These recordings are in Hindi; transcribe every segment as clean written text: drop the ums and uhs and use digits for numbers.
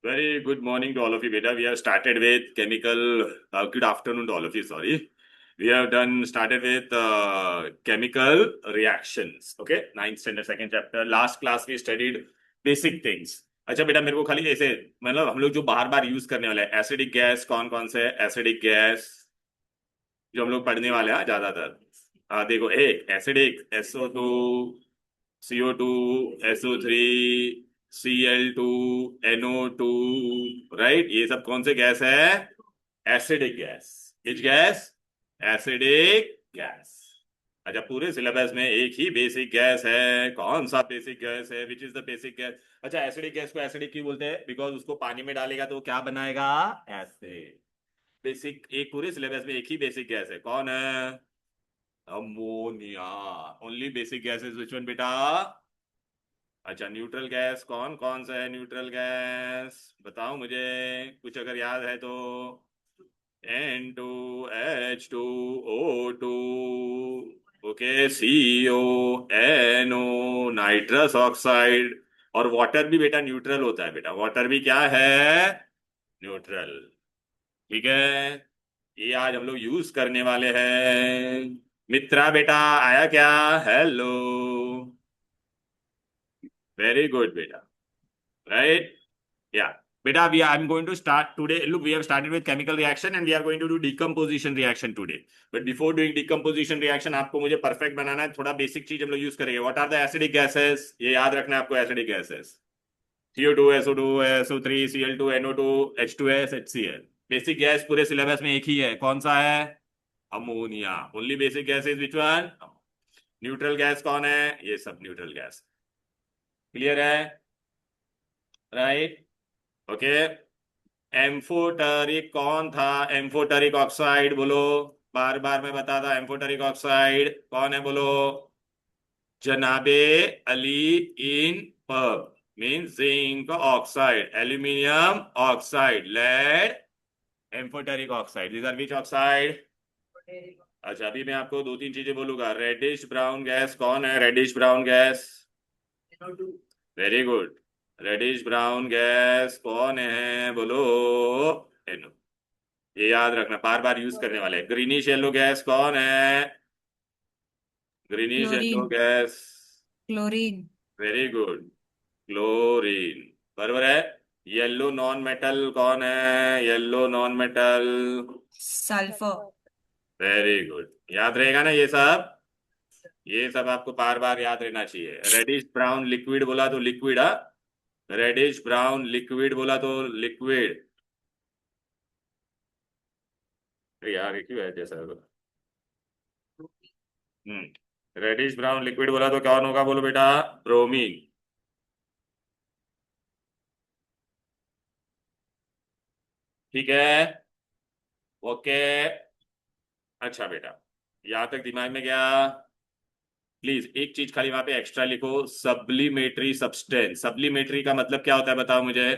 Very good morning to all of you, beta. We have started with chemical. Good afternoon to all of you. Sorry, we have started with chemical reactions. Okay, ninth standard, second chapter. Last class we studied basic things. अच्छा बेटा, मेरे को खाली ऐसे मतलब हम लोग जो बार बार यूज करने वाले हैं एसिडिक गैस, कौन कौन से एसिडिक गैस जो हम लोग पढ़ने वाले हैं ज्यादातर। देखो, एक acidic SO2, CO2, SO3, Cl2, NO2, right. ये सब कौन से गैस है? Acidic gas. किस गैस? Acidic gas. अच्छा, पूरे सिलेबस में एक ही बेसिक गैस है। कौन सा बेसिक गैस है? Which is the basic gas? अच्छा, एसिडिक गैस को एसिडिक क्यों बोलते हैं? बिकॉज उसको पानी में डालेगा तो क्या बनाएगा? एसिड। बेसिक, एक पूरे सिलेबस में एक ही बेसिक गैस है। कौन है? Ammonia. Only basic gases which one बेटा? अच्छा, न्यूट्रल गैस कौन कौन सा है? न्यूट्रल गैस बताओ मुझे, कुछ अगर याद है तो। N2H2O2, okay, CONO, nitrous oxide. और वाटर भी बेटा न्यूट्रल होता है। बेटा वाटर भी क्या है? न्यूट्रल। ठीक है, ये आज हम लोग यूज करने वाले हैं। मित्रा बेटा आया क्या? हेलो, वेरी गुड बेटा, right. Yeah. Beta, I'm going to start today. Look, we have started with chemical reaction and we are going to do decomposition reaction today. But before doing decomposition reaction, आपको मुझे perfect बनाना है। थोड़ा basic चीज हम लोग यूज करेंगे। What are the acidic gases? ये याद रखना है आपको। acidic gases CO2, SO2, SO3, Cl2, NO2, H2S, HCl। Basic gas पूरे सिलेबस में एक ही है। कौन सा है? Ammonia. Only basic gas is which one? Neutral gas कौन है? ये सब न्यूट्रल गैस। क्लियर है? Right, okay. एम्फोटरिक कौन था? एम्फोटरिक ऑक्साइड बोलो। बार बार मैं बताता, एम्फोटरिक ऑक्साइड कौन है बोलो? जनाबे Ali in pub, mean zinc oxide, aluminium oxide, lead, amphoteric oxide. These are which oxide? अच्छा, अभी मैं आपको दो तीन चीजें बोलूंगा। रेडिश ब्राउन गैस कौन है? Reddish brown gas, very good. Reddish brown gas कौन है बोलो? NO। ये याद रखना, बार बार यूज करने वाले। ग्रीनिश येलो गैस कौन है? Greenish yellow chlorine. Gas, chlorine. Very good, chlorine. बराबर है। येलो नॉन मेटल कौन है? Yellow non metal, sulphur. Very good. याद रहेगा ना ये सब? ये सब आपको बार बार याद रहना चाहिए। रेडिश ब्राउन लिक्विड बोला तो लिक्विड, हा। रेडिश ब्राउन लिक्विड बोला तो लिक्विड। यार ये क्यों है जैसा? रेडिश ब्राउन लिक्विड बोला तो कौन होगा बोलो बेटा? ब्रोमीन। ठीक है, ओके। अच्छा बेटा, यहां तक दिमाग में गया? प्लीज एक चीज खाली वहां पे एक्स्ट्रा लिखो, सब्लिमेटरी सब्सटेंस। सब्लिमेटरी का मतलब क्या होता है बताओ मुझे?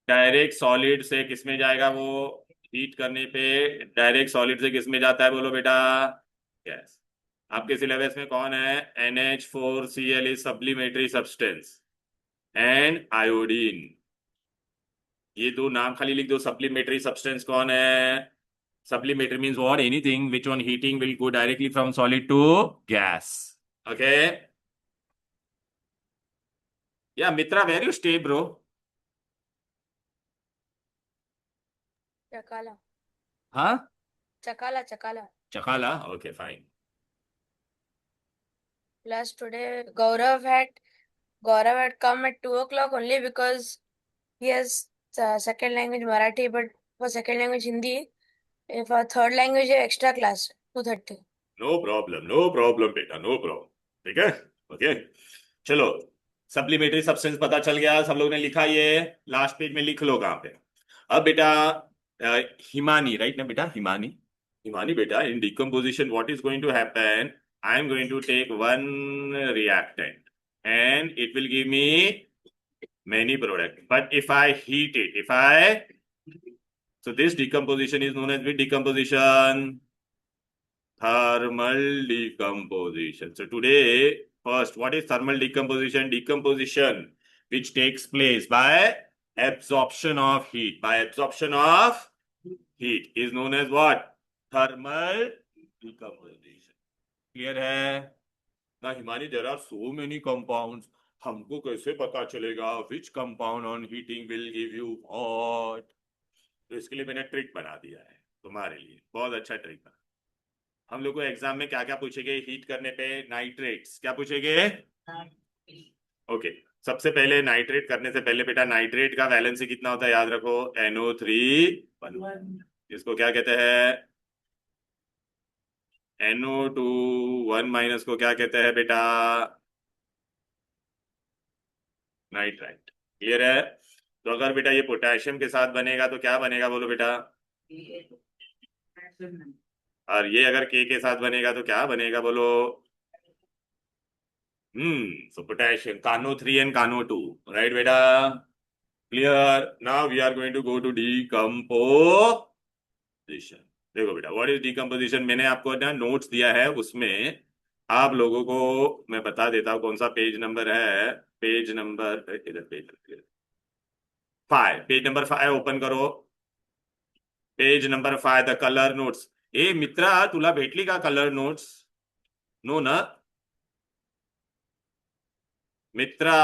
डायरेक्ट सॉलिड से किस में जाएगा वो? हीट करने पे डायरेक्ट सॉलिड से किस में जाता है बोलो बेटा? गैस। आपके सिलेबस में कौन है? NH4Cl is sublimatory substance. And iodine. ये दो नाम खाली लिख दो। सप्लीमेटरी सब्सटेंस कौन है? Supplementary means what? Anything which on heating will go directly from solid to gas. Okay? Yeah, Mitra, where you stay, bro? Chakala. Huh? Chakala Chakala. Chakala? Okay, fine. Plus today Gaurav had come at 2 o'clock only because he has second language Marathi, but for second language Hindi. For third language extra class 2:30. No problem, no problem, बेटा, no problem. ठीक है? ओके, चलो। सप्लीमेटरी सब्सटेंस पता चल गया, सब लोग ने लिखा ये। लास्ट पेज में लिख लो कहाँ पे। अब बेटा, हिमानी, राइट ना बेटा? हिमानी, हिमानी बेटा, in decomposition what is going to happen? I am going to take one reactant and it will give me many products. But if I heat it, if I, so this decomposition is known as which decomposition? Thermal decomposition. So today, first, what is thermal decomposition? Decomposition which takes place by absorption of heat. By absorption of heat is known as what? Thermal decomposition. Clear है? Now, Himani, there are so many compounds. हमको कैसे पता चलेगा which compound on heating will give you what? तो इसके लिए मैंने ट्रिक बना दिया है तुम्हारे लिए, बहुत अच्छा ट्रिक बना। हम लोग को एग्जाम में क्या क्या पूछेंगे हीट करने पे? नाइट्रेट्स। क्या पूछेंगे? ओके, सबसे पहले नाइट्रेट करने से पहले बेटा नाइट्रेट का वैलेंसी कितना होता है याद रखो, NO3 इसको क्या कहते हैं? NO2 1 माइनस को क्या कहते हैं बेटा? नाइट्राइट। क्लियर है? तो अगर बेटा ये पोटेशियम के साथ बनेगा तो क्या बनेगा बोलो बेटा? और ये अगर के साथ बनेगा तो क्या बनेगा बोलो? सो पोटेशियम कानो 3 एंड कानो 2, राइट बेटा? Clear? Now we are going to go to decomposition. देखो बेटा, व्हाट इज डीकंपोजिशन, मैंने आपको ना नोट्स दिया है, उसमें आप लोगों को मैं बता देता हूँ कौन सा पेज नंबर है। पेज नंबर इधर, पेज 5, पेज नंबर 5 ओपन करो। Page number 5 the colour notes. ए मित्रा, तुला भेटली का कलर नोट्स? नो ना Mitra?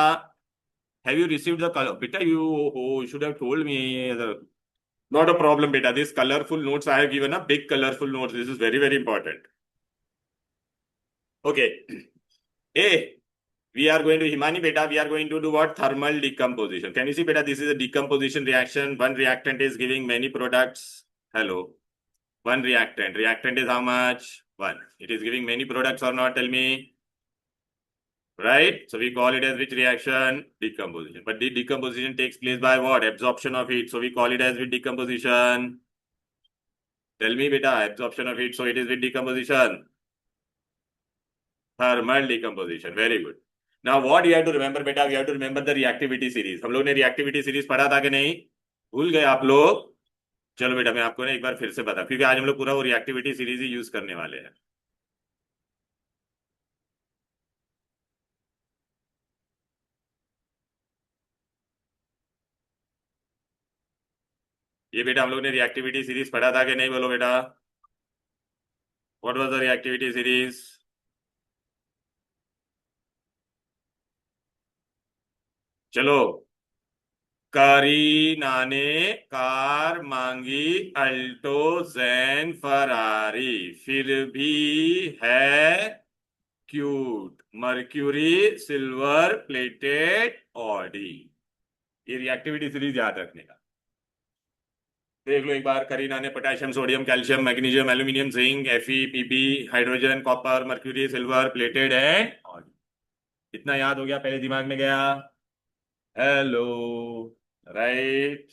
Have you received the colour बेटा? You should have told me. Not a problem, beta. This colorful notes I have given a big colorful notes. This is very, very important. Okay. A, we are going to Himani beta. We are going to do what? Thermal decomposition. Can you see beta? This is a decomposition reaction. One reactant is giving many products. Hello. One reactant. Reactant is how much? One. It is giving many products or not? Tell me. Right? So we call it as which reaction? Decomposition. But the decomposition takes place by what? Absorption of heat. So we call it as with decomposition. Tell me beta, absorption of heat. So it is with decomposition. Thermal decomposition. Very good. Now what you have to remember beta? We have to remember the reactivity series. हम लोग ने reactivity series पढ़ा था कि नहीं? भूल गए आप लोग? चलो बेटा, मैं आपको ना एक बार फिर से बता, क्योंकि आज हम लोग पूरा वो reactivity series ही यूज करने वाले हैं। ये बेटा हम लोग ने रिएक्टिविटी सीरीज पढ़ा था कि नहीं? बोलो बेटा, what was the reactivity series? चलो, करीना ने कार मांगी अल्टो जैन फरारी, फिर भी है cute mercury silver plated Audi. ये रिएक्टिविटी सीरीज याद रखने का। देख लो एक बार, करीना ने potassium sodium calcium magnesium aluminium zinc Fe Pp hydrogen copper mercury silver plated and Audi. इतना याद हो गया? पहले दिमाग में गया? Hello, right?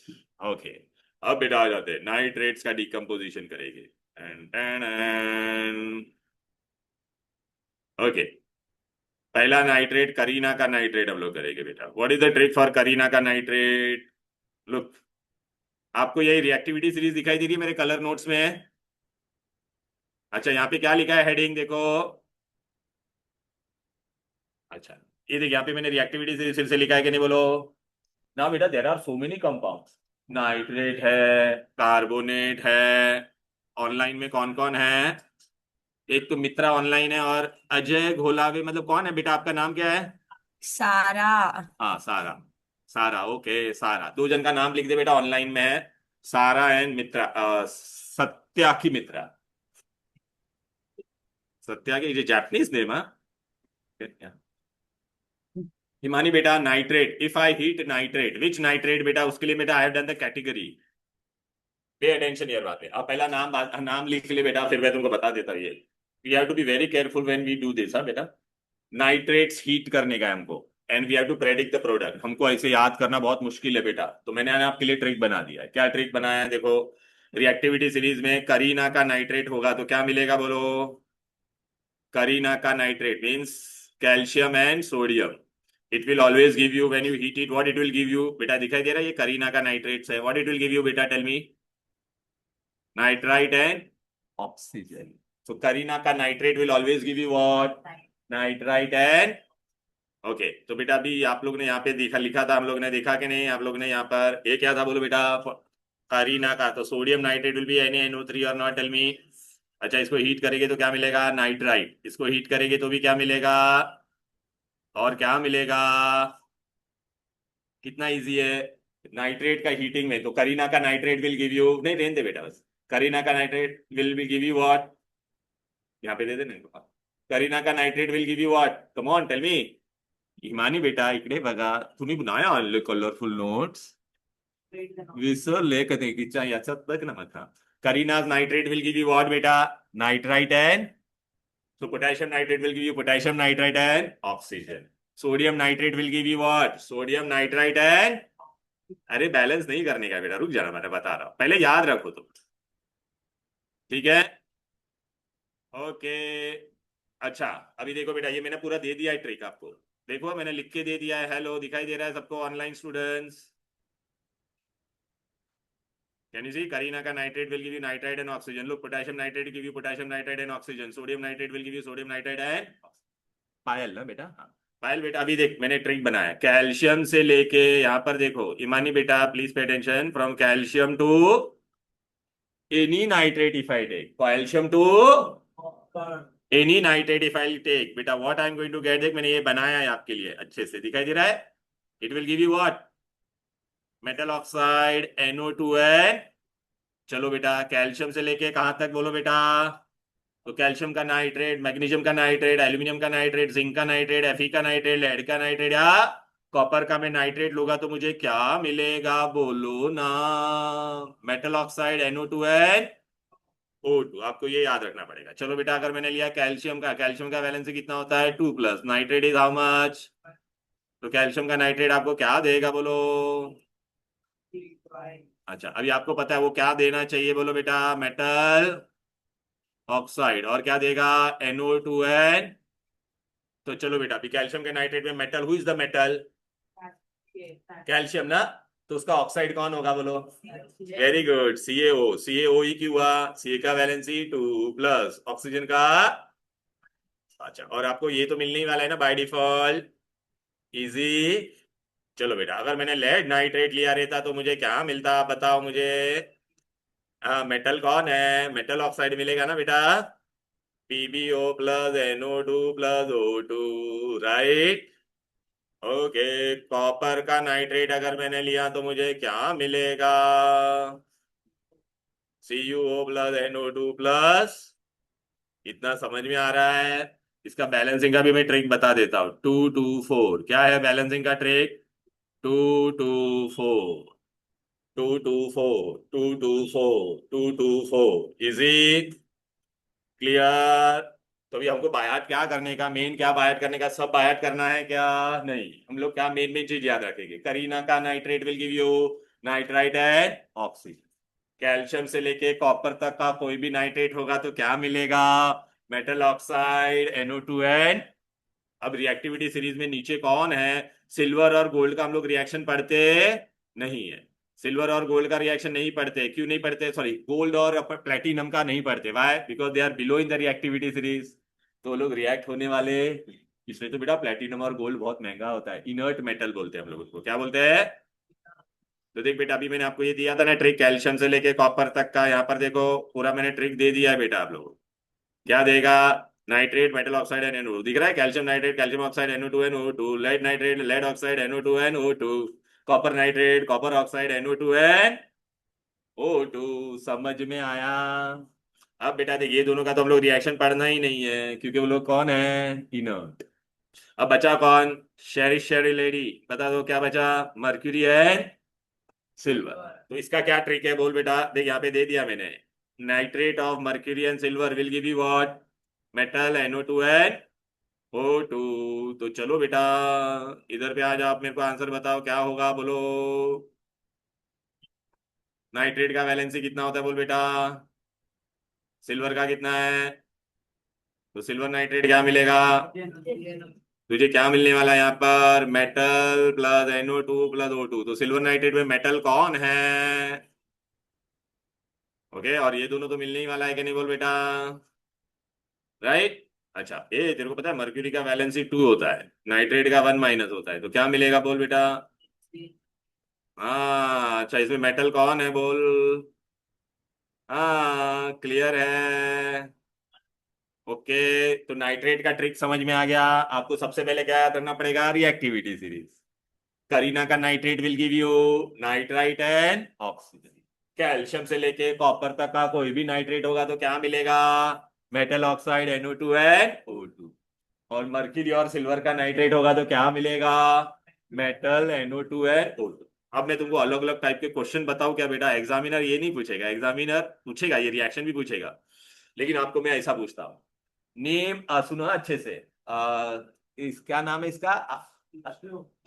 ओके, अब बेटा आ जाते हैं नाइट्रेट्स का डिकम्पोजिशन करेंगे। ओके, पहला नाइट्रेट करीना का नाइट्रेट हम लोग करेंगे बेटा। What is the trick for Kareena का नाइट्रेट? लुक, आपको यही रिएक्टिविटी सीरीज दिखाई दे रही है मेरे कलर नोट्स में? अच्छा, यहाँ पे क्या लिखा है हेडिंग देखो। अच्छा, ये देखिए यहाँ पे मैंने रिएक्टिविटी सीरीज फिर से लिखा है कि नहीं बोलो? ना बेटा, there are so many compounds. Nitrate है, कार्बोनेट है। ऑनलाइन में कौन कौन है? एक तो मित्रा ऑनलाइन है, और अजय घोलावे, मतलब कौन है बेटा? आपका नाम क्या है? सारा। हाँ, सारा। सारा, ओके, सारा। दो जन का नाम लिख दे बेटा, ऑनलाइन में है सारा एंड मित्रा। सत्या की मित्रा। सत्या की ये जापानीज नेम है। हिमानी बेटा, nitrate, if I heat nitrate, which nitrate बेटा? उसके लिए बेटा I have done the category. Pay attention यार बात है। आप पहला नाम लिख ले बेटा, फिर मैं तुमको बता देता हूँ। ये we have to be very careful when we do this. हाँ बेटा, नाइट्रेट्स हीट करने का है हमको, and we have to predict the product. हमको ऐसे याद करना बहुत मुश्किल है बेटा, तो मैंने आपके लिए ट्रिक बना दिया है। क्या ट्रिक बनाया है देखो। रिएक्टिविटी सीरीज में करीना का नाइट्रेट होगा तो क्या मिलेगा बोलो? करीना का nitrate means calcium and sodium. It will always give you when you heat it, what it will give you बेटा? दिखाई दे रहा है ये करीना का नाइट्रेट्स है। What it will give you बेटा? Tell me. Nitrite and oxygen. So Karina ka nitrate will always give you what? Nitrite and okay, तो बेटा अभी आप लोग ने यहाँ पे देखा, लिखा था हम लोग ने, देखा कि नहीं आप लोग ने यहाँ पर, ये क्या था बोलो बेटा, करीना का, तो sodium nitrate will B NaNO3 और नॉट, टेल मी। अच्छा, इसको हीट करेंगे तो क्या मिलेगा, नाइट्राइट, इसको हीट करेंगे तो भी क्या मिलेगा, और क्या मिलेगा, कितना इजी है। नाइट्रेट का हीटिंग में, तो करीना का नाइट्रेट विल गिव यू, नहीं रहने दे बेटा बस, करीना का nitrate will be give you what, यहाँ पे दे देना इनको। करीना का nitrate will give you what, come on tell me. Himani बेटा इकडे बघा, तुम्ही बनाया कलरफुल नोट्स, विसरले कधी किच्या याच्यात बघ ना मग. Karina's nitrate will give you what बेटा, nitrite and, so potassium nitrate will give you potassium nitrite and oxygen. Sodium nitrate will give you what, sodium nitrite and, अरे बैलेंस नहीं करने का बेटा, रुक जाना, मैं बता रहा हूं, पहले याद रखो तुम, ठीक है। ओके, अच्छा, अभी देखो बेटा, ये मैंने पूरा दे दिया है ट्रिक आपको, देखो मैंने लिख के दे दिया है, हेलो दिखाई दे रहा है सबको online students, can you see, Karina का nitrate will give you nitrite and oxygen, look potassium nitrate give you potassium nitrite and oxygen, sodium nitrate will give you sodium nitrite and, Payal ना बेटा, हाँ पायल बेटा, अभी देख मैंने ट्रिक बनाया, कैल्शियम से लेके यहाँ पर देखो, ईमानी बेटा please pay attention, from calcium to any nitrate if I take, calcium to any nitrate if I take, बेटा what I am going to get, देख मैंने ये बनाया है आपके लिए, अच्छे से दिखाई दे रहा है, it will give you what, metal oxide NO2 N, चलो बेटा कैल्शियम से लेके कहां तक बोलो बेटा, तो कैल्शियम का नाइट्रेट, मैग्नीशियम का नाइट्रेट, एल्यूमिनियम का नाइट्रेट, जिंक का नाइट्रेट, Fe का नाइट्रेट, लेड का नाइट्रेट या कॉपर का मैं नाइट्रेट लूंगा तो मुझे क्या मिलेगा बोलो ना, मेटल ऑक्साइड NO2 O2, आपको ये याद रखना पड़ेगा। चलो बेटा, अगर मैंने लिया कैल्शियम का, कैल्शियम का वैलेंसी कितना होता है 2+, नाइट्रेट इज हाउ मच, तो कैल्शियम का नाइट्रेट आपको क्या देगा बोलो, अच्छा अभी आपको पता है वो क्या देना चाहिए बोलो बेटा, मेटल ऑक्साइड, और क्या देगा NO2 तो चलो बेटा, अभी कैल्शियम के नाइट्रेट में metal, who is the metal, calcium ना, तो उसका ऑक्साइड कौन होगा बोलो, वेरी गुड, CaO, CaO ही क्यों हुआ, सी का वैलेंसी 2+, ऑक्सीजन का, अच्छा और आपको ये तो मिलने ही वाला है ना बाय डिफॉल्ट, इजी। चलो बेटा, अगर मैंने लेड नाइट्रेट लिया रहता तो मुझे क्या मिलता बताओ मुझे, हाँ मेटल कौन है, मेटल ऑक्साइड मिलेगा ना बेटा, PbO+NO2+O2, राइट। ओके, कॉपर का नाइट्रेट अगर मैंने लिया तो मुझे क्या मिलेगा, CuO+NO2+, इतना समझ में आ रहा है। इसका बैलेंसिंग का भी मैं ट्रिक बता देता हूँ, 2 2 4, क्या है बैलेंसिंग का ट्रिक, 2 2 4, 2 2 4, 2 2 4, 2 2 4, इज इट क्लियर। तो अभी हमको बायात क्या करने का, मेन क्या बायात करने का, सब बायात करना है क्या, नहीं, हम लोग क्या मेन मेन चीज याद रखेंगे, करीना का nitrate will give you nitrite and oxygen, calcium से लेके कॉपर तक का कोई भी नाइट्रेट होगा तो क्या मिलेगा, मेटल ऑक्साइड NO2 एन, अब रिएक्टिविटी सीरीज में नीचे कौन है, सिल्वर और गोल्ड का हम लोग रिएक्शन पढ़ते नहीं है, सिल्वर और गोल्ड का रिएक्शन नहीं पढ़ते, क्यों नहीं पढ़ते, सॉरी गोल्ड और प्लेटिनम का नहीं पढ़ते, why, because they are below in the reactivity series, तो लोग रिएक्ट होने वाले, इसलिए तो बेटा प्लेटिनम और गोल्ड बहुत महंगा होता है, इनर्ट मेटल बोलते हैं हम लोग उसको, क्या बोलते हैं। तो देख बेटा, अभी मैंने आपको ये दिया था ना ट्रिक, कैल्शियम से लेके कॉपर तक का, यहाँ पर देखो पूरा मैंने ट्रिक दे दिया है बेटा, आप लोग क्या देगा, nitrate metal oxide and NO2 दिख रहा है, calcium nitrate calcium oxide NO2 lead nitrate lead oxide NO2 copper nitrate copper oxide NO2 समझ में आया। अब बेटा देख, ये दोनों का तो हम लोग रिएक्शन पढ़ना ही नहीं है, क्योंकि वो लोग कौन है, इनर्ट। अब बचा कौन, शेरी लेडी, बता दो क्या बचा, मर्क्यूरी एंड सिल्वर, तो इसका क्या ट्रिक है बोल बेटा, देख यहाँ पे दे दिया मैंने, nitrate of mercury and silver will give you what, metal NO2 तो चलो बेटा इधर पे आ जाओ, आप मेरे को आंसर बताओ क्या होगा बोलो, नाइट्रेट का वैलेंसी कितना होता है बोल बेटा, सिल्वर का कितना है, तो सिल्वर नाइट्रेट क्या मिलेगा, तुझे क्या मिलने वाला है यहाँ पर, मेटल प्लस NO2+O2, तो सिल्वर नाइट्रेट में मेटल कौन है, ओके, और ये दोनों तो मिलने ही वाला है कि नहीं बोल बेटा, राइट। अच्छा, ए तेरे को पता है मर्क्यूरी का वैलेंसी 2 होता है, नाइट्रेट का 1 माइनस होता है, तो क्या मिलेगा बोल बेटा? हाँ अच्छा, इसमें मेटल कौन है बोल? हाँ क्लियर है। ओके, तो नाइट्रेट का ट्रिक समझ में आ गया। आपको सबसे पहले क्या याद रखना पड़ेगा? Reactivity series. करीना का nitrate will give you nitrite and oxygen. Calcium से लेके कॉपर तक का कोई भी नाइट्रेट होगा तो क्या मिलेगा? Metal oxide NO2 and O2। और मर्क्यूरी और सिल्वर का नाइट्रेट होगा तो क्या मिलेगा? Metal NO2 and O2। अब मैं तुमको अलग अलग टाइप के क्वेश्चन बताऊं क्या बेटा? एग्जामिनर ये नहीं पूछेगा, एग्जामिनर पूछेगा, ये रिएक्शन भी पूछेगा, लेकिन आपको मैं ऐसा पूछता हूँ। नेम सुनो अच्छे से। इस क्या नाम है इसका?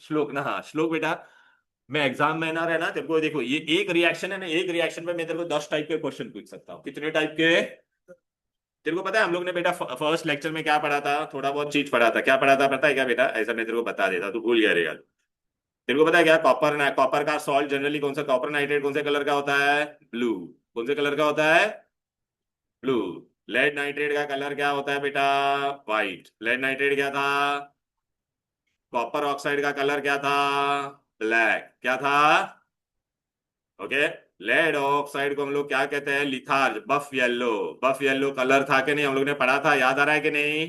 श्लोक ना, हाँ श्लोक बेटा। मैं एग्जाम में ना रहना तेरे को, देखो ये एक रिएक्शन है ना, एक रिएक्शन पे मैं तेरे को 10 टाइप के क्वेश्चन पूछ सकता हूँ। कितने टाइप के? तेरे को पता है हम लोग ने बेटा फर्स्ट लेक्चर में क्या पढ़ा था? थोड़ा बहुत चीज पढ़ा था। क्या पढ़ा था पता है क्या बेटा? ऐसा मैं तेरे को बता देता, तू भूल गया रहेगा। तेरे को पता है क्या? कॉपर, कॉपर का सॉल्ट जनरली कौन सा, कॉपर नाइट्रेट कौन से कलर का होता है? ब्लू। कौन से कलर का होता है? ब्लू। लेड नाइट्रेट का कलर क्या होता है बेटा? व्हाइट। लेड नाइट्रेट क्या था? कॉपर ऑक्साइड का कलर क्या था? ब्लैक। क्या था? ओके। लेड ऑक्साइड को हम लोग क्या कहते हैं? लिथार्ज, बफ येलो। बफ येलो कलर था कि नहीं? हम लोग ने पढ़ा था, याद आ रहा है कि नहीं?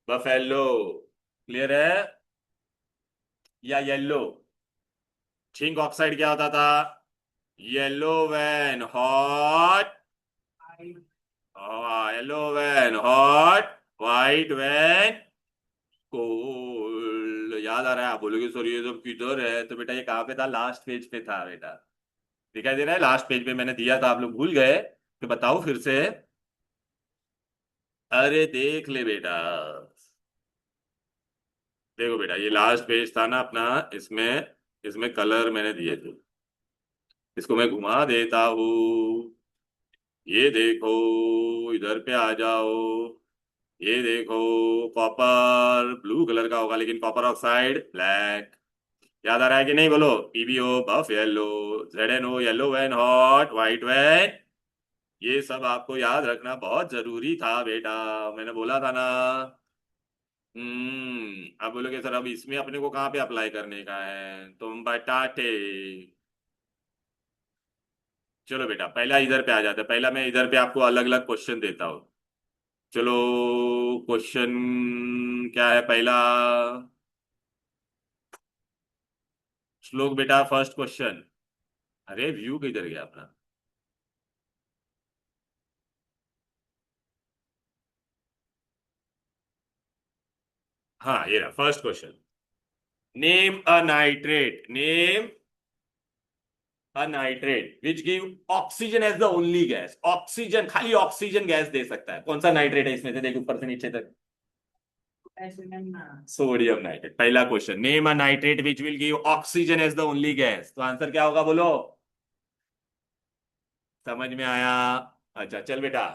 बफ येलो। क्लियर है? या येलो। जिंक ऑक्साइड क्या होता था? Yellow when hot. Yellow when hot, white when cold. याद आ रहा है? आप बोलोगे सर ये सब किधर है, तो बेटा ये कहाँ पे था? लास्ट पेज पे था बेटा। दिखाई दे रहा है? लास्ट पेज पे मैंने दिया था, आप लोग भूल गए तो बताओ फिर से। अरे देख ले बेटा। देखो बेटा, ये लास्ट पेज था ना अपना, इसमें इसमें कलर मैंने दिए थे। इसको मैं घुमा देता हूँ। ये देखो, इधर पे आ जाओ। ये देखो, कॉपर ब्लू कलर का होगा, लेकिन कॉपर ऑक्साइड ब्लैक। याद आ रहा है कि नहीं बोलो? PbO buff yellow, ZnO yellow when hot, white when. ये सब आपको याद रखना बहुत जरूरी था बेटा, मैंने बोला था ना। अब बोलोगे सर अब इसमें अपने को कहाँ पे अप्लाई करने का है? तुम बताते। चलो बेटा, पहला इधर पे आ जाता है। पहला मैं इधर पे आपको अलग अलग क्वेश्चन देता हूँ। चलो, क्वेश्चन क्या है पहला? श्लोक बेटा, फर्स्ट क्वेश्चन। अरे व्यू किधर गया अपना? हाँ ये रहा first question. Name a nitrate, name a nitrate which give oxygen as the only gas. Oxygen, खाली ऑक्सीजन गैस दे सकता है। कौन सा नाइट्रेट है इसमें से? देख ऊपर से नीचे तक। Sodium nitrate. पहला question, name a nitrate which will give oxygen as the only gas, तो आंसर क्या होगा बोलो? समझ में आया? अच्छा चल बेटा,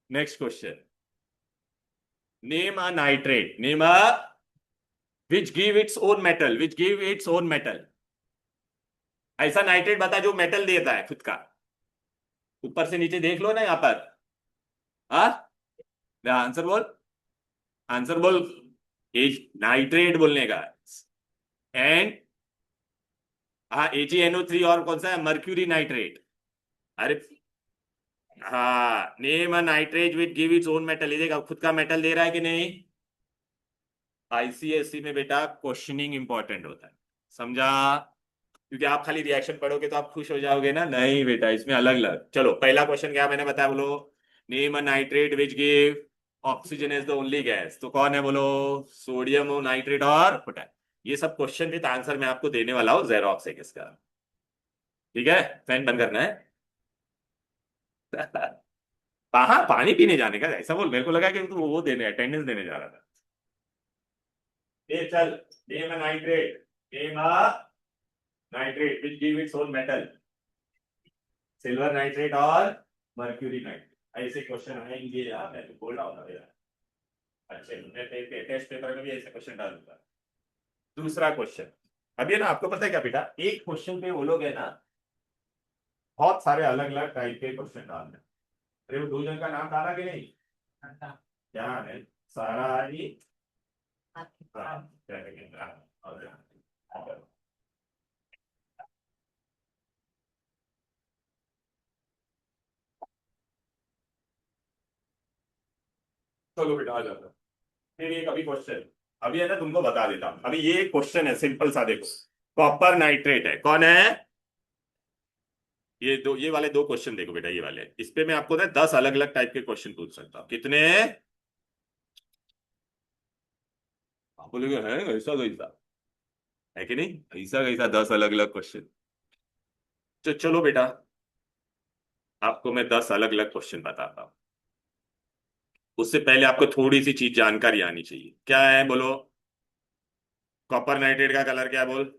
next question. Name a nitrate, name a which give its own metal, which give its own metal. ऐसा नाइट्रेट बता जो मेटल देता है खुद का। ऊपर से नीचे देख लो ना यहाँ पर। हाँ, आंसर बोल, आंसर बोल। एच नाइट्रेट बोलने का। एंड हाँ, AgNO3, और कौन सा है? Mercury nitrate. अरे हाँ, name a nitrate which give its own metal, ये देखा खुद का मेटल दे रहा है कि नहीं? ICSE में बेटा क्वेश्चनिंग इंपॉर्टेंट होता है, समझा? क्योंकि आप खाली रिएक्शन पढ़ोगे तो आप खुश हो जाओगे ना, नहीं बेटा इसमें अलग अलग। चलो पहला क्वेश्चन क्या मैंने बताया बोलो? Name a nitrate which give oxygen is the only gas, तो कौन है बोलो? सोडियम नाइट्रेट और पोटेशियम। ये सब क्वेश्चन विद आंसर मैं आपको देने वाला हूँ, जेरोक्स है किसका। ठीक है, फैन बंद करना है। हाँ, पानी पीने जाने का ऐसा बोल, मेरे को लगा कि तू वो देने अटेंडेंस देने जा रहा था। ये चल, name a nitrate, name a nitrate which give its own metal. Silver nitrate और मर्क्यूरी नाइट्रेट, ऐसे क्वेश्चन आएंगे यार, मैं तो बोल रहा हूँ ना भैया। अच्छे, मैं टेस्ट पेपर में भी ऐसे क्वेश्चन डालूंगा। दूसरा क्वेश्चन। अभी है ना, आपको पता है क्या बेटा, एक क्वेश्चन पे वो लोग है ना बहुत सारे अलग अलग टाइप के क्वेश्चन डालते हैं। अरे वो दो जन का नाम डाला कि नहीं? क्या है सारा ही। हाँ, क्या करेंगे? और- चलो बेटा आ जाता। फिर एक अभी क्वेश्चन, अभी है ना तुमको बता देता हूं। अभी ये क्वेश्चन है सिंपल सा, देखो। कॉपर नाइट्रेट है, कौन है? ये वाले दो क्वेश्चन देखो बेटा, ये वाले इस पे मैं आपको ना 10 अलग अलग टाइप के क्वेश्चन पूछ सकता हूँ। कितने? आप बोलोगे है ऐसा कैसा, है कि नहीं? ऐसा कैसा 10 अलग अलग क्वेश्चन। तो चलो बेटा, आपको मैं 10 अलग अलग क्वेश्चन बताता हूँ। उससे पहले आपको थोड़ी सी चीज जानकारी आनी चाहिए। क्या है बोलो? कॉपर नाइट्रेट का कलर क्या है बोल?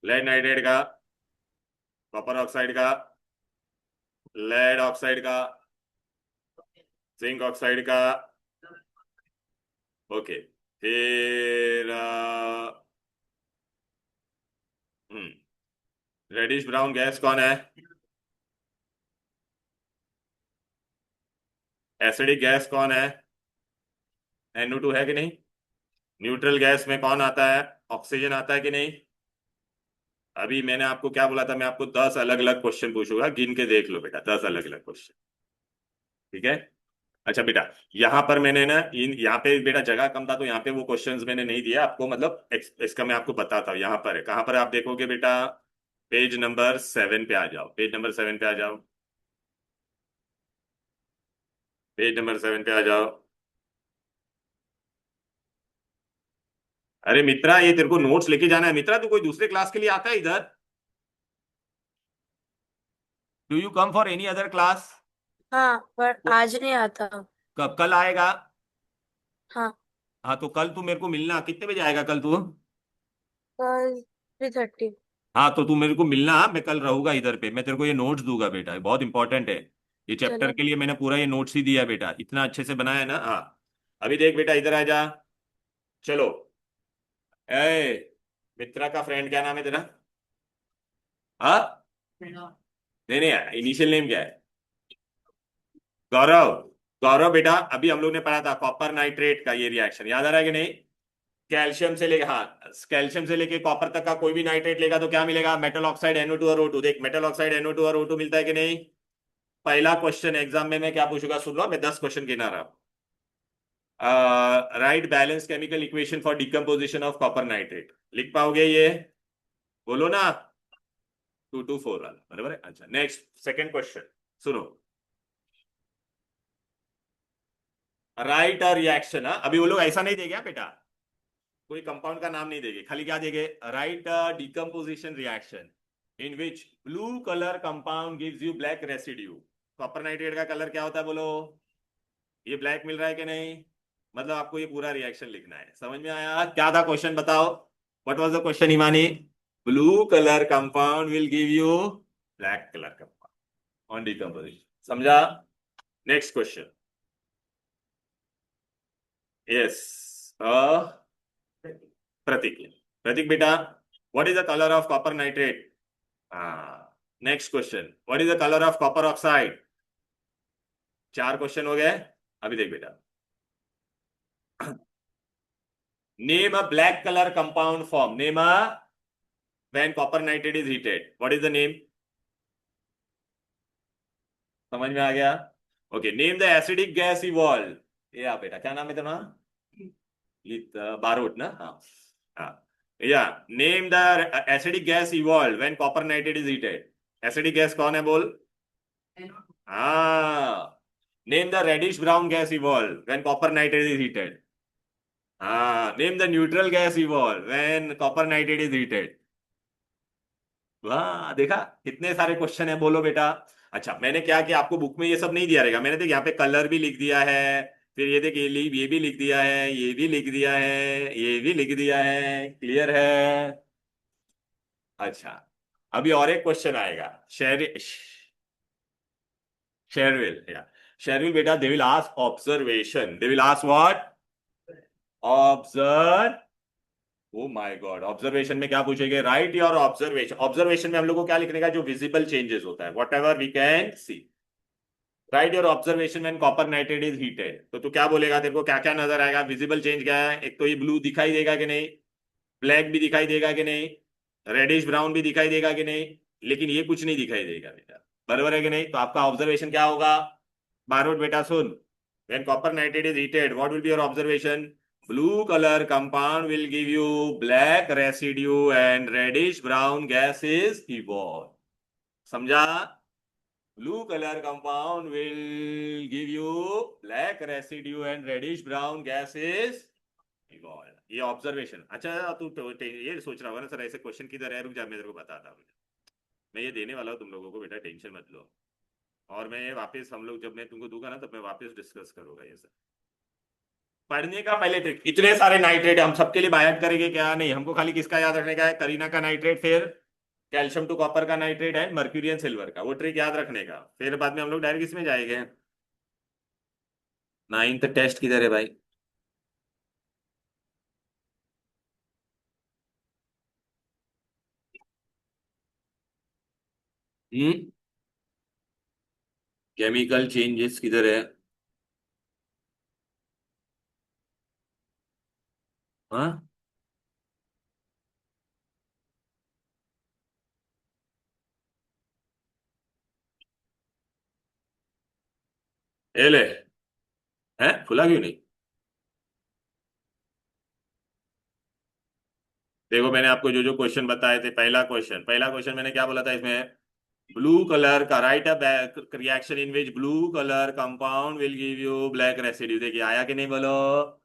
लेड नाइट्रेट का? कॉपर ऑक्साइड का? लेड ऑक्साइड का? जिंक ऑक्साइड का? ओके। फिर रेडिश ब्राउन गैस कौन है? एसिडिक गैस कौन है? NO2 है कि नहीं? न्यूट्रल गैस में कौन आता है? ऑक्सीजन आता है कि नहीं? अभी मैंने आपको क्या बोला था? मैं आपको 10 अलग अलग क्वेश्चन पूछूंगा, गिन के देख लो बेटा, 10 अलग अलग क्वेश्चन। ठीक है? अच्छा बेटा, यहाँ पर मैंने ना इन यहाँ पे बेटा जगह कम था तो यहाँ पे वो क्वेश्चंस मैंने नहीं दिया आपको, मतलब इसका मैं आपको बताता हूँ। यहाँ पर है, कहाँ पर है आप देखोगे बेटा? पेज नंबर 7 पे आ जाओ, पेज नंबर 7 पे आ जाओ, पेज नंबर 7 पे आ जाओ। अरे मित्रा, ये तेरे को नोट्स लेके जाना है मित्रा, तू कोई दूसरे क्लास के लिए आता है इधर? Do you come for any other class? हाँ, पर आज नहीं आता। कब कल आएगा? हाँ, हाँ तो कल तू मेरे को मिलना, कितने बजे आएगा कल तू? कल 3:30। हाँ तो तू मेरे को मिलना, मैं कल रहूंगा इधर पे, मैं तेरे को ये नोट्स दूंगा बेटा, ये बहुत इंपॉर्टेंट है। ये चैप्टर चलो। के लिए मैंने पूरा ये नोट्स ही दिया है बेटा, इतना अच्छे से बनाया है ना। हाँ अभी देख बेटा, इधर आ जा। चलो। ए, मित्रा का फ्रेंड क्या नाम है तेरा? हाँ? नहीं नहीं, इनिशियल नेम क्या है? गौरव। गौरव बेटा, अभी हम लोग ने पढ़ा था कॉपर नाइट्रेट का ये रिएक्शन, याद आ रहा है कि नहीं? कैल्शियम से लेके, हाँ, कैल्शियम से लेके कॉपर तक का कोई भी नाइट्रेट लेगा तो क्या मिलेगा? मेटल ऑक्साइड NO2 और O2। देख, मेटल ऑक्साइड NO2 और O2 मिलता है कि नहीं? पहला क्वेश्चन एग्जाम में मैं क्या पूछूंगा सुन लो, मैं 10 क्वेश्चन गिना रहा हूं। Right balance chemical equation for decomposition of copper nitrate, लिख पाओगे ये? बोलो ना। 2 to 4 वाला बराबर है। अच्छा नेक्स्ट, सेकंड क्वेश्चन सुनो। राइट अ रिएक्शन, अभी वो लोग ऐसा नहीं देगा बेटा, कोई कंपाउंड का नाम नहीं देंगे, खाली क्या देंगे? Right a decomposition reaction in which blue colour compound gives you black residue. Copper nitrate का कलर क्या होता है बोलो? ये ब्लैक मिल रहा है कि नहीं? मतलब आपको ये पूरा रिएक्शन लिखना है। समझ में आया? क्या था क्वेश्चन बताओ? What was the question Himani? Blue colour compound will give you black colour compound on decomposition. समझा? Next question. Yes. Prateek. Prateek बेटा, what is the colour of copper nitrate? हाँ। Next question, what is the colour of copper oxide? 4 question हो गए। अभी देख बेटा, name a black colour compound form, name a when copper nitrate is heated, what is the name? समझ में आ गया? Okay, name the acidic gas evolve. ये आप बेटा, क्या नाम है तुम्हारा? बारूद ना? हाँ। हाँ, या name the acidic gas evolve when copper nitrate is heated. Acidic gas कौन है बोल? हाँ। Name the reddish brown gas evolve when copper nitrate is heated. हाँ। Name the neutral gas evolve when copper nitrate is heated. वाह, देखा कितने सारे क्वेश्चन है, बोलो बेटा। अच्छा मैंने क्या किया, आपको बुक में ये सब नहीं दिया रहेगा, मैंने देख यहाँ पे कलर भी लिख दिया है, फिर ये देख ये भी लिख दिया है, ये भी लिख दिया है, ये भी लिख दिया है। क्लियर है? अच्छा, अभी और एक क्वेश्चन आएगा। शेर शेरविल, या शेरविल बेटा, they will ask observation, they will ask what? Observe. Oh my God, observation में क्या पूछेंगे? Right your observation. ऑब्जर्वेशन में हम लोग को क्या लिखने का? जो विजिबल चेंजेस होता है, what ever we can see. Write your observation when copper nitrate is heated. तो तू क्या बोलेगा, तेरे को क्या क्या नजर आएगा, विजिबल चेंज क्या है? एक तो ये ब्लू दिखाई देगा कि नहीं, ब्लैक भी दिखाई देगा कि नहीं, रेडिश ब्राउन भी दिखाई देगा कि नहीं, लेकिन ये कुछ नहीं दिखाई देगा बेटा, बराबर है कि नहीं? तो आपका ऑब्जर्वेशन क्या होगा? बारोट बेटा सुन, when copper nitrate is heated what will be your observation? Blue colour compound will give you black residue and reddish brown gas is evolve. समझा? Blue colour compound will give you black residue and reddish brown gases evolve. ये ऑब्जर्वेशन। अच्छा तू ये सोच रहा होगा ना, सर ऐसे क्वेश्चन किधर है, रुक जा मैं तेरे को बताता हूँ। मैं ये देने वाला हूँ तुम लोगों को बेटा, टेंशन मत लो। और मैं वापस, हम लोग जब मैं तुमको दूंगा ना, तब मैं वापस डिस्कस करूंगा ये सब। पढ़ने का पहले ट्रिक, इतने सारे नाइट्रेट हम सबके लिए बायट करेंगे क्या? नहीं, हमको खाली किसका याद रखने का है? करीना का नाइट्रेट, फिर कैल्शियम टू कॉपर का नाइट्रेट है, मर्क्यूरियन सिल्वर का, वो ट्रिक याद रखने का। फिर बाद में हम लोग डायरेक्ट किसमें जाएंगे? नाइन्थ टेस्ट किधर है भाई? केमिकल चेंजेस किधर है? हाँ, ए ले, है खुला क्यों नहीं? देखो मैंने आपको जो जो क्वेश्चन बताए थे, पहला क्वेश्चन मैंने क्या बोला था इसमें? ब्लू कलर का, right a reaction in which blue colour compound will give you black residue. देखिए आया कि नहीं बोलो?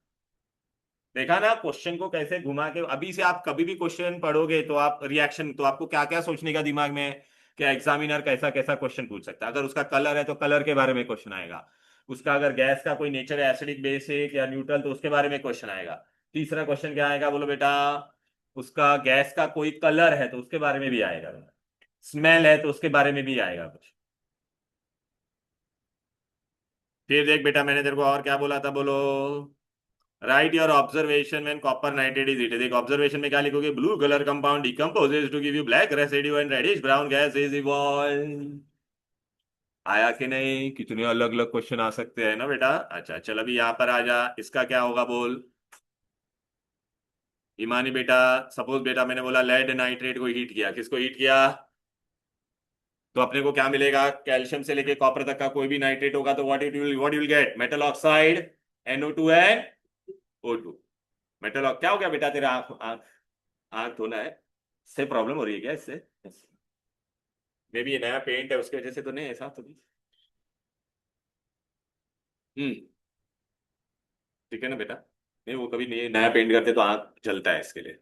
देखा ना क्वेश्चन को कैसे घुमा के। अभी से आप कभी भी क्वेश्चन पढ़ोगे तो आप रिएक्शन, तो आपको क्या क्या सोचने का दिमाग में, क्या एग्जामिनर कैसा कैसा क्वेश्चन पूछ सकता है। अगर उसका कलर है तो कलर के बारे में क्वेश्चन आएगा, उसका अगर गैस का कोई नेचर है, एसिडिक बेसिक या न्यूट्रल, तो उसके बारे में क्वेश्चन आएगा। तीसरा क्वेश्चन क्या आएगा बोलो बेटा? उसका गैस का कोई कलर है तो उसके बारे में भी आएगा, स्मेल है तो उसके बारे में भी आएगा कुछ। फिर देख बेटा मैंने तेरे को और क्या बोला था बोलो? Write your observation when copper nitrate is heated. Observation में क्या लिखोगे? Blue colour compound decomposes to give you black residue and reddish brown gas is evolve. आया कि नहीं? कितने अलग अलग क्वेश्चन आ सकते हैं ना बेटा। अच्छा चल अभी यहाँ पर आ जा, इसका क्या होगा बोल? ईमानी बेटा, सपोज बेटा मैंने बोला लेड नाइट्रेट को हीट किया, किसको हीट किया? तो अपने को क्या मिलेगा? कैल्शियम से लेके कॉपर तक का कोई भी नाइट्रेट होगा तो what you will get? Metal oxide, NO2 and O2। Metal क्या हो गया बेटा तेरा? आंख आंख आंख धोना है? इससे प्रॉब्लम हो रही है क्या इससे? मे भी ये नया पेंट है उसकी वजह से तो नहीं, ऐसा तो नहीं। हम्म, ठीक है ना बेटा? नहीं वो कभी नहीं नया पेंट करते तो आंख जलता है इसके लिए।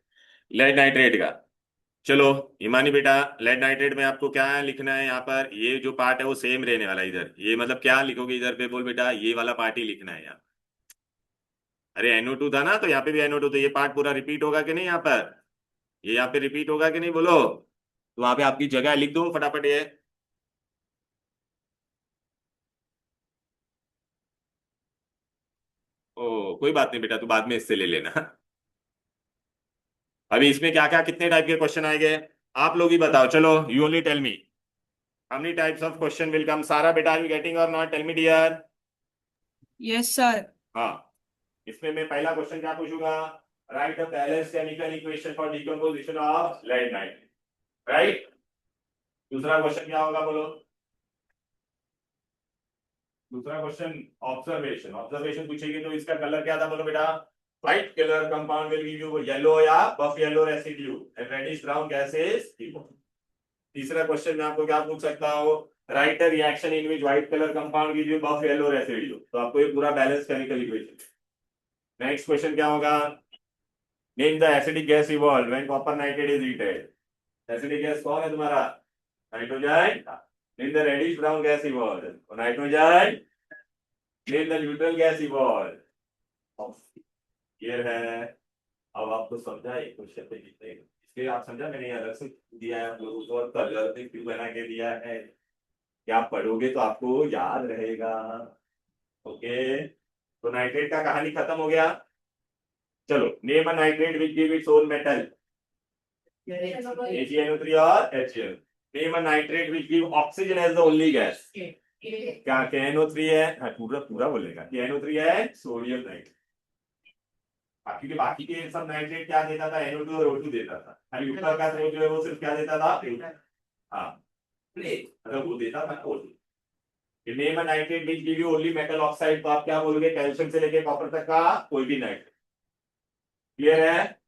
लेड नाइट्रेट का, चलो हिमानी बेटा, लेड नाइट्रेट में आपको क्या लिखना है यहाँ पर? ये जो पार्ट है वो सेम रहने वाला है इधर। ये मतलब क्या लिखोगे इधर पे बोल बेटा? ये वाला पार्ट ही लिखना है यहाँ। अरे NO2 था ना, तो यहाँ पे भी NO2, तो ये पार्ट पूरा रिपीट होगा कि नहीं यहाँ पर? ये यहाँ पे रिपीट होगा कि नहीं बोलो? तो वहां पे आपकी जगह है, लिख दो फटाफट ये। ओ कोई बात नहीं बेटा, तू बाद में इससे ले लेना। अभी इसमें क्या क्या कितने टाइप के क्वेश्चन आएंगे आप लोग ही बताओ। चलो you only tell me how many types of question will come. सारा बेटा आर यू गेटिंग और not? Tell me dear. Yes, sir. हाँ, इसमें मैं पहला क्वेश्चन क्या पूछूंगा? Write the balance chemical equation for decomposition of lead nitrate, write. दूसरा क्वेश्चन क्या होगा बोलो? दूसरा क्वेश्चन ऑब्जर्वेशन, ऑब्जर्वेशन पूछेगी तो इसका कलर क्या था बोलो बेटा? White colour compound will give you yellow या buff yellow residue and reddish brown gases. तीसरा क्वेश्चन में आपको क्या पूछ सकता हो? Write a reaction in which white colour compound give you buff yellow residue. तो आपको ये पूरा balance chemical equation. Next question क्या होगा? Name the acidic gas evolve when copper nitrate is heated. Acidic gas कौन है तुम्हारा? Nitrogen. Name the reddish brown gas evolve, nitrogen. Name the neutral gas evolve. Clear है? अब आपको समझा एक क्वेश्चन पे कितने इसके आप समझा? मैंने अलग से दिया है आप लोगों को, और कलर से क्यों बना के दिया है कि आप पढ़ोगे तो आपको याद रहेगा। ओके, तो नाइट्रेट का कहानी खत्म हो गया। चलो name a nitrate which give its own metal, AgNO3 और HCl। Name a nitrate which give oxygen as the only gas. क्या KNO3 है, हाँ, पूरा पूरा बोलेगा, KNO3 है सोडियम नाइट्रेट। बाकी के सब नाइट्रेट क्या देता था, NO2 और O2 देता था, खाली ऊपर का जो है वो सिर्फ क्या देता था, हाँ, अगर वो देता था name nitrate which give you only metal oxide, तो आप क्या बोलोगे, कैल्शियम से लेके कॉपर तक का कोई भी नाइट्रेट। क्लियर है?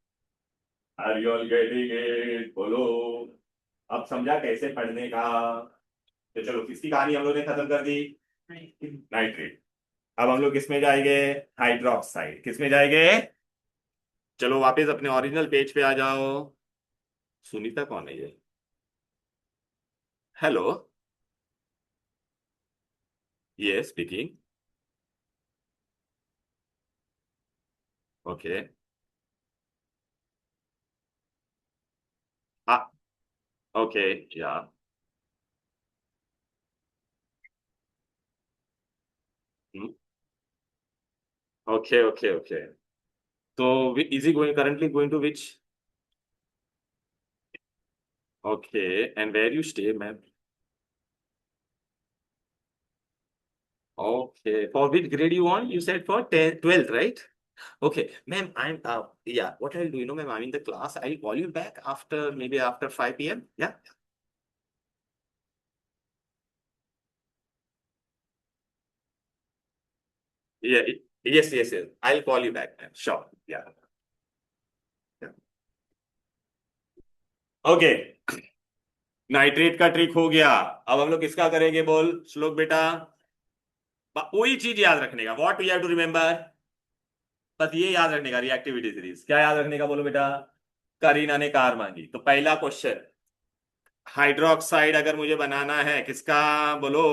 Are you all getting it, बोलो। अब समझा कैसे पढ़ने का? तो चलो किसकी कहानी हम लोग ने खत्म कर दी, नाइट्रेट। अब हम लोग किस में जाएंगे, हाइड्रोक्साइड, किस में जाएंगे? चलो वापस अपने ओरिजिनल पेज पे आ जाओ। सुनीता कौन है ये? हेलो, ये speaking. Okay, okay, yeah, okay, okay, okay. तो is he going currently going to which? Okay, and where you stay ma'am? Okay, for which grade you want? You said for 10th, 12th, right? Okay, ma'am, yeah, what I'll do, ma'am, I'm in the class. I'll call you back after, maybe after 5 p.m. Yeah? Yeah, yes, yes, yes. I'll call you back, ma'am. Sure. Yeah. Yeah. Okay, nitrate का ट्रिक हो गया। अब हम लोग किसका करेंगे, बोल श्लोक बेटा। वही चीज याद रखने का, what we have to remember, बस ये याद रखने का, रिएक्टिविटी सीरीज क्या याद रखने का, बोलो बेटा। करीना ने कार मांगी, तो पहला क्वेश्चन, हाइड्रोक्साइड अगर मुझे बनाना है किसका, बोलो।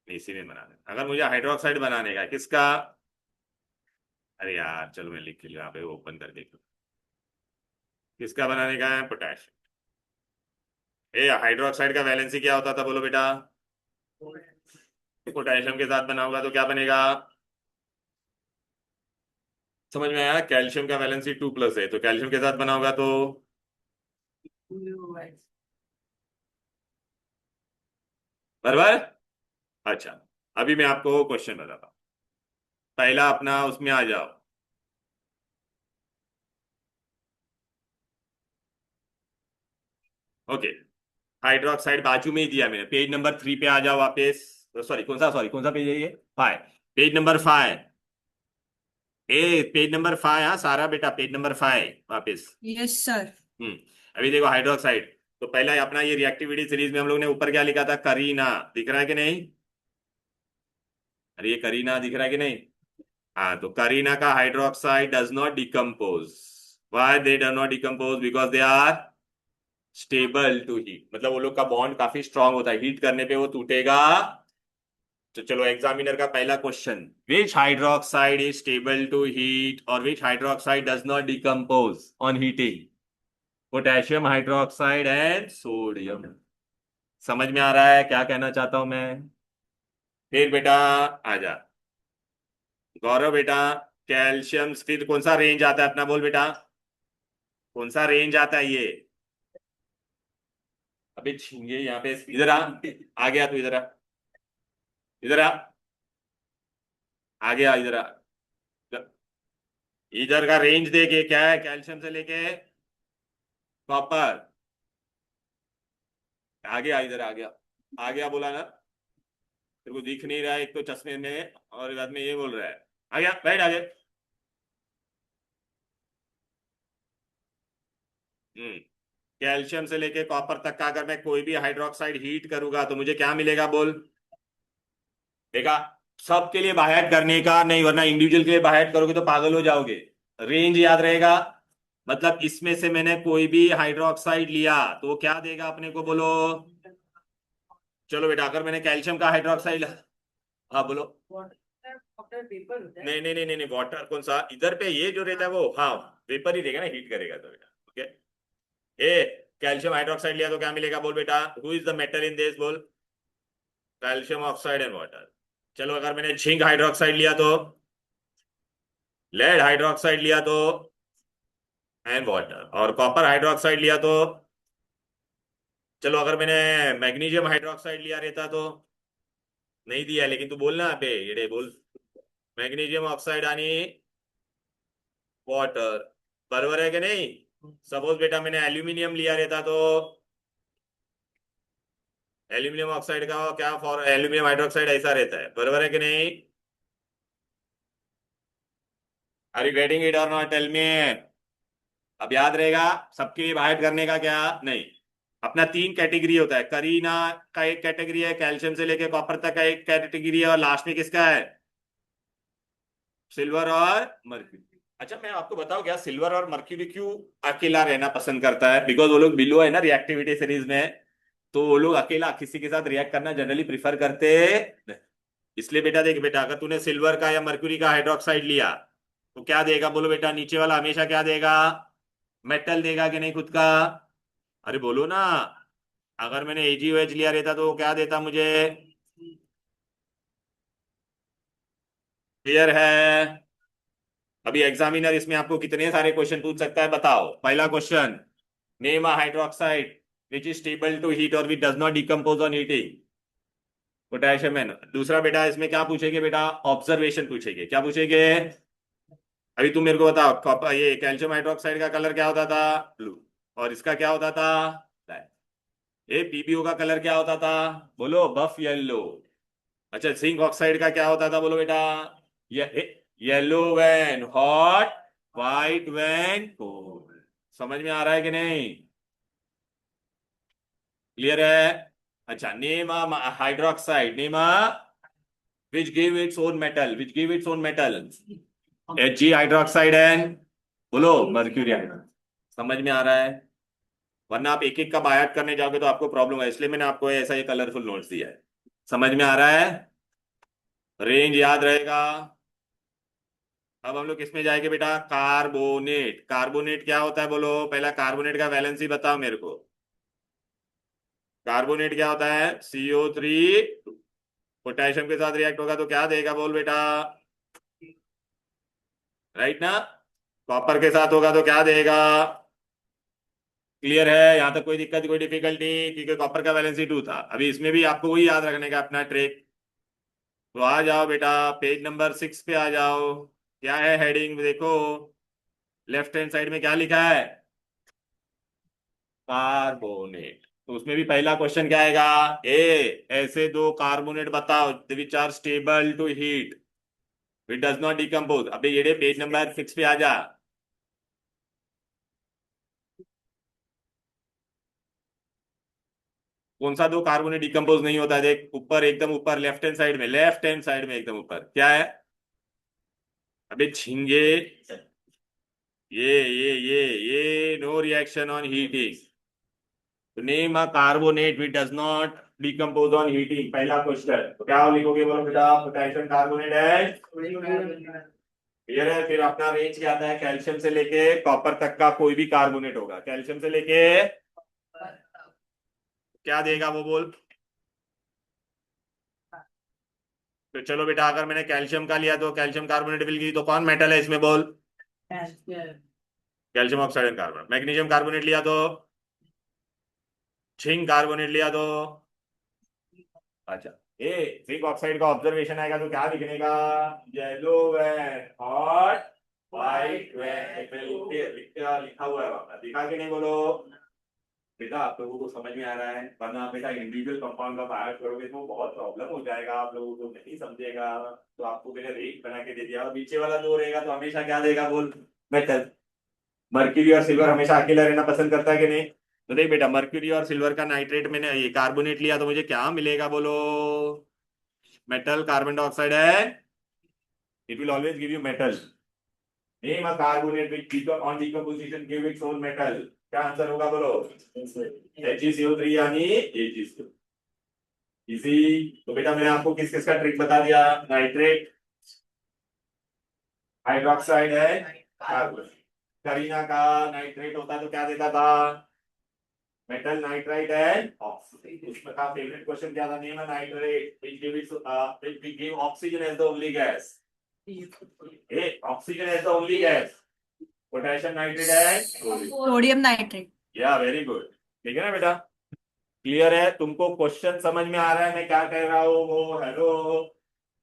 इसी में बनाना है, अगर मुझे हाइड्रोक्साइड बनाने का है, किसका? अरे यार चलो मैं लिख के यहाँ पे ओपन कर देता हूँ। किसका बनाने का है, पोटेशियम। ए, हाइड्रोक्साइड का वैलेंसी क्या होता था, बोलो बेटा। पोटेशियम के साथ बना होगा तो क्या बनेगा, समझ में आया? कैल्शियम का वैलेंसी 2+ है, तो कैल्शियम के साथ बना होगा तो बराबर। अच्छा, अभी मैं आपको क्वेश्चन बताता हूँ, पहला अपना उसमें आ जाओ। ओके, हाइड्रोक्साइड बाजू में ही दिया मैंने, पेज नंबर 3 पे आ जाओ वापस। सॉरी कौन सा पेज है ये, 5, पेज नंबर 5। पेज नंबर 5, हाँ सारा बेटा, पेज नंबर 5 वापस। Yes sir. हम्म, अभी देखो हाइड्रोक्साइड, तो पहला अपना ये रिएक्टिविटी सीरीज में हम लोग ने ऊपर क्या लिखा था, करीना, दिख रहा है कि नहीं? अरे ये करीना दिख रहा है कि नहीं? हाँ, तो करीना का hydroxide does not decompose. Why they do not decompose? Because they are stable to heat, मतलब वो लोग का बॉन्ड काफी स्ट्रांग होता है, हीट करने पे वो टूटेगा। तो चलो एग्जामिनर का पहला question, which hydroxide is stable to heat और which hydroxide does not decompose on heating? Potassium hydroxide and sodium. समझ में आ रहा है क्या कहना चाहता हूं मैं? फिर बेटा आजा, गौरव बेटा, कैल्शियम फिर कौन सा रेंज आता है अपना, बोल बेटा, कौन सा रेंज आता है ये? अबे झिंगे, यहाँ पे इधर आ गया तू, इधर आ, इधर आ, आ गया, इधर आ। इधर का रेंज देखिए क्या है, कैल्शियम से लेके कॉपर। आ गया, इधर आ गया, आ गया बोला ना, तेरे को दिख नहीं रहा है एक तो चश्मे में, और बाद में ये बोल रहा है। आ गया, बैठ आगे। हम्म, कैल्शियम से लेके कॉपर तक का अगर मैं कोई भी हाइड्रोक्साइड हीट करूंगा तो मुझे क्या मिलेगा, बोल। देखा, सबके लिए बाहर करने का नहीं, वरना इंडिविजुअल के लिए बाहर करोगे तो पागल हो जाओगे। रेंज याद रहेगा, मतलब इसमें से मैंने कोई भी हाइड्रोक्साइड लिया तो वो क्या देगा अपने को, बोलो। चलो बेटा, अगर मैंने कैल्शियम का हाइड्रोक्साइड, हाँ बोलो। नहीं नहीं नहीं नहीं नहीं, वाटर कौन सा, इधर पे ये जो रहता है वो, हाँ, वेपर ही देगा ना, हीट करेगा तो बेटा। ओके, ए, कैल्शियम हाइड्रोक्साइड लिया तो क्या मिलेगा, बोल बेटा, who is the metal in this, बोल। Calcium oxide and water. चलो अगर मैंने जिंक हाइड्रोक्साइड लिया तो, लेड हाइड्रोक्साइड लिया तो, एंड वाटर, और कॉपर हाइड्रोक्साइड लिया तो, चलो अगर मैंने मैग्नीशियम हाइड्रोक्साइड लिया रहता तो, नहीं दिया है, लेकिन तू बोलना बे ये बोल। मैग्नीशियम ऑक्साइड आणि वाटर, बराबर है कि नहीं? सपोज बेटा मैंने एल्यूमिनियम लिया रहता तो एल्यूमिनियम ऑक्साइड का क्या फॉर एल्यूमिनियम हाइड्रोक्साइड ऐसा रहता है, बराबर है कि नहीं? आर यू गेटिंग इट और नॉट, टेल मी। अब याद रहेगा सबके बाहर करने का क्या नहीं। अपना तीन कैटेगरी होता है, करीना का एक कैटेगरी है, कैल्शियम से लेके कॉपर तक का एक कैटेगरी है, और लास्ट में किसका है? सिल्वर और मर्क्यूरी। अच्छा मैं आपको बताऊं क्या, सिल्वर और मर्क्यूरी क्यों अकेला रहना पसंद करता है? बिकॉज वो लोग बिलो है ना रिएक्टिविटी सीरीज में, तो वो लोग अकेला किसी के साथ रिएक्ट करना जनरली प्रिफर करते नहीं। इसलिए बेटा देख बेटा, अगर तूने सिल्वर का या मर्क्यूरी का हाइड्रोक्साइड लिया तो क्या देगा बोलो बेटा? नीचे वाला हमेशा क्या देगा? मेटल देगा कि नहीं खुद का? अरे बोलो ना। अगर मैंने AgOH लिया रहता तो वो क्या देता मुझे? क्लियर है? अभी एग्जामिनर इसमें आपको कितने सारे क्वेश्चन पूछ सकता है बताओ। पहला question, name a hydroxide which is stable to heat और which does not decompose on heating. Potassium है ना। दूसरा बेटा इसमें क्या पूछेंगे बेटा? ऑब्जर्वेशन पूछेंगे। क्या पूछेंगे? अभी तुम मेरे को बताओ, ये कैल्शियम हाइड्रोक्साइड का कलर क्या होता था? ब्लू। और इसका क्या होता था? ब्लैक। ये PbO का कलर क्या होता था? बोलो, बफ येलो। अच्छा जिंक ऑक्साइड का क्या होता था बोलो बेटा? ये yellow when hot, white when cold. समझ में आ रहा है कि नहीं? क्लियर है? अच्छा name hydroxide, name which give its own metal, which give its own metal. Hg hydroxide and बोलो मर्क्यूरी हाइड्रोक्साइड। समझ में आ रहा है? वरना आप एक एक का बायात करने जाओगे तो आपको प्रॉब्लम है, इसलिए मैंने आपको ऐसा ये कलरफुल नोट्स दिया है। समझ में आ रहा है? रेंज याद रहेगा। अब हम लोग किसमें जाएंगे बेटा? कार्बोनेट। कार्बोनेट क्या होता है बोलो? पहला कार्बोनेट का वैलेंसी बताओ मेरे को। कार्बोनेट क्या होता है? CO3 पोटेशियम के साथ रिएक्ट होगा तो क्या देगा बोल बेटा? राइट ना? कॉपर के साथ होगा तो क्या देगा? क्लियर है? यहां तक कोई दिक्कत कोई डिफिकल्टी? क्योंकि कॉपर का वैलेंसी 2 था। अभी इसमें भी आपको वही याद रखने का अपना ट्रिक। तो आ जाओ बेटा, पेज नंबर 6 पे आ जाओ। क्या है हेडिंग देखो, लेफ्ट हैंड साइड में क्या लिखा है? कार्बोनेट। तो उसमें भी पहला क्वेश्चन क्या आएगा? ए, ऐसे दो कार्बोनेट बताओ which are stable to heat, which does not decompose. अबे ये पेज नंबर 6 पे आ जा। कौन सा दो कार्बोनेट डिकम्पोज नहीं होता है? देख ऊपर, एकदम ऊपर लेफ्ट हैंड साइड में, लेफ्ट हैंड साइड में एकदम ऊपर क्या है? अबे झिंगे, ये नो रिएक्शन ऑन हीटिंग। तो name a carbonate which does not decompose on heating, पहला क्वेश्चन। तो क्या लिखोगे बोलो बेटा? पोटेशियम कार्बोनेट है। क्लियर है? फिर अपना रेंज क्या आता है? कैल्शियम से लेके कॉपर तक का कोई भी कार्बोनेट होगा, कैल्शियम से लेके क्या देगा वो बोल? तो चलो बेटा, अगर मैंने कैल्शियम का लिया तो कैल्शियम कार्बोनेट मिल गई, तो कौन मेटल है इसमें बोल? Calcium oxide and carbonate. Magnesium carbonate लिया तो, जिंक कार्बोनेट लिया तो, अच्छा ए जिंक ऑक्साइड का ऑब्जर्वेशन आएगा तो क्या लिखने का? येलो एंड हॉट, व्हाइट लिखा लिखा हुआ है वहां, दिखा के नहीं बोलो बेटा? आप लोगों को समझ में आ रहा है? वरना आप बेटा इंडिविजुअल कंपाउंड का बात करोगे तो बहुत प्रॉब्लम हो जाएगा, आप लोगों को नहीं समझेगा। तो आपको मैंने रेट बना के दे दिया, और नीचे वाला जो रहेगा तो हमेशा क्या देगा बोल? मेटल। मर्क्यूरी और सिल्वर हमेशा अकेला रहना पसंद करता है कि नहीं? तो देख बेटा, मर्क्यूरी और सिल्वर का नाइट्रेट मैंने ये कार्बोनेट लिया तो मुझे क्या मिलेगा बोलो? मेटल, कार्बन डाइऑक्साइड है। It will always give you metal. Name a carbonate which on decomposition give its own metal. क्या आंसर होगा बोलो? HgCO3 यानी Ag। इसी। तो बेटा मैंने आपको किस किस का ट्रिक बता दिया? नाइट्रेट, हाइड्रोक्साइड है, कार्बन। करीना का नाइट्रेट होता तो क्या देता था? Metal nitride and oxygen. उसमें का फेवरेट क्वेश्चन क्या था? Name nitrate which give oxygen as the only gas. A oxygen as the only gas. Potassium nitrate and sodium nitrate. Yeah very good. ठीक है ना बेटा? क्लियर है? तुमको क्वेश्चन समझ में आ रहा है मैं क्या कह रहा हूँ? वो हेलो,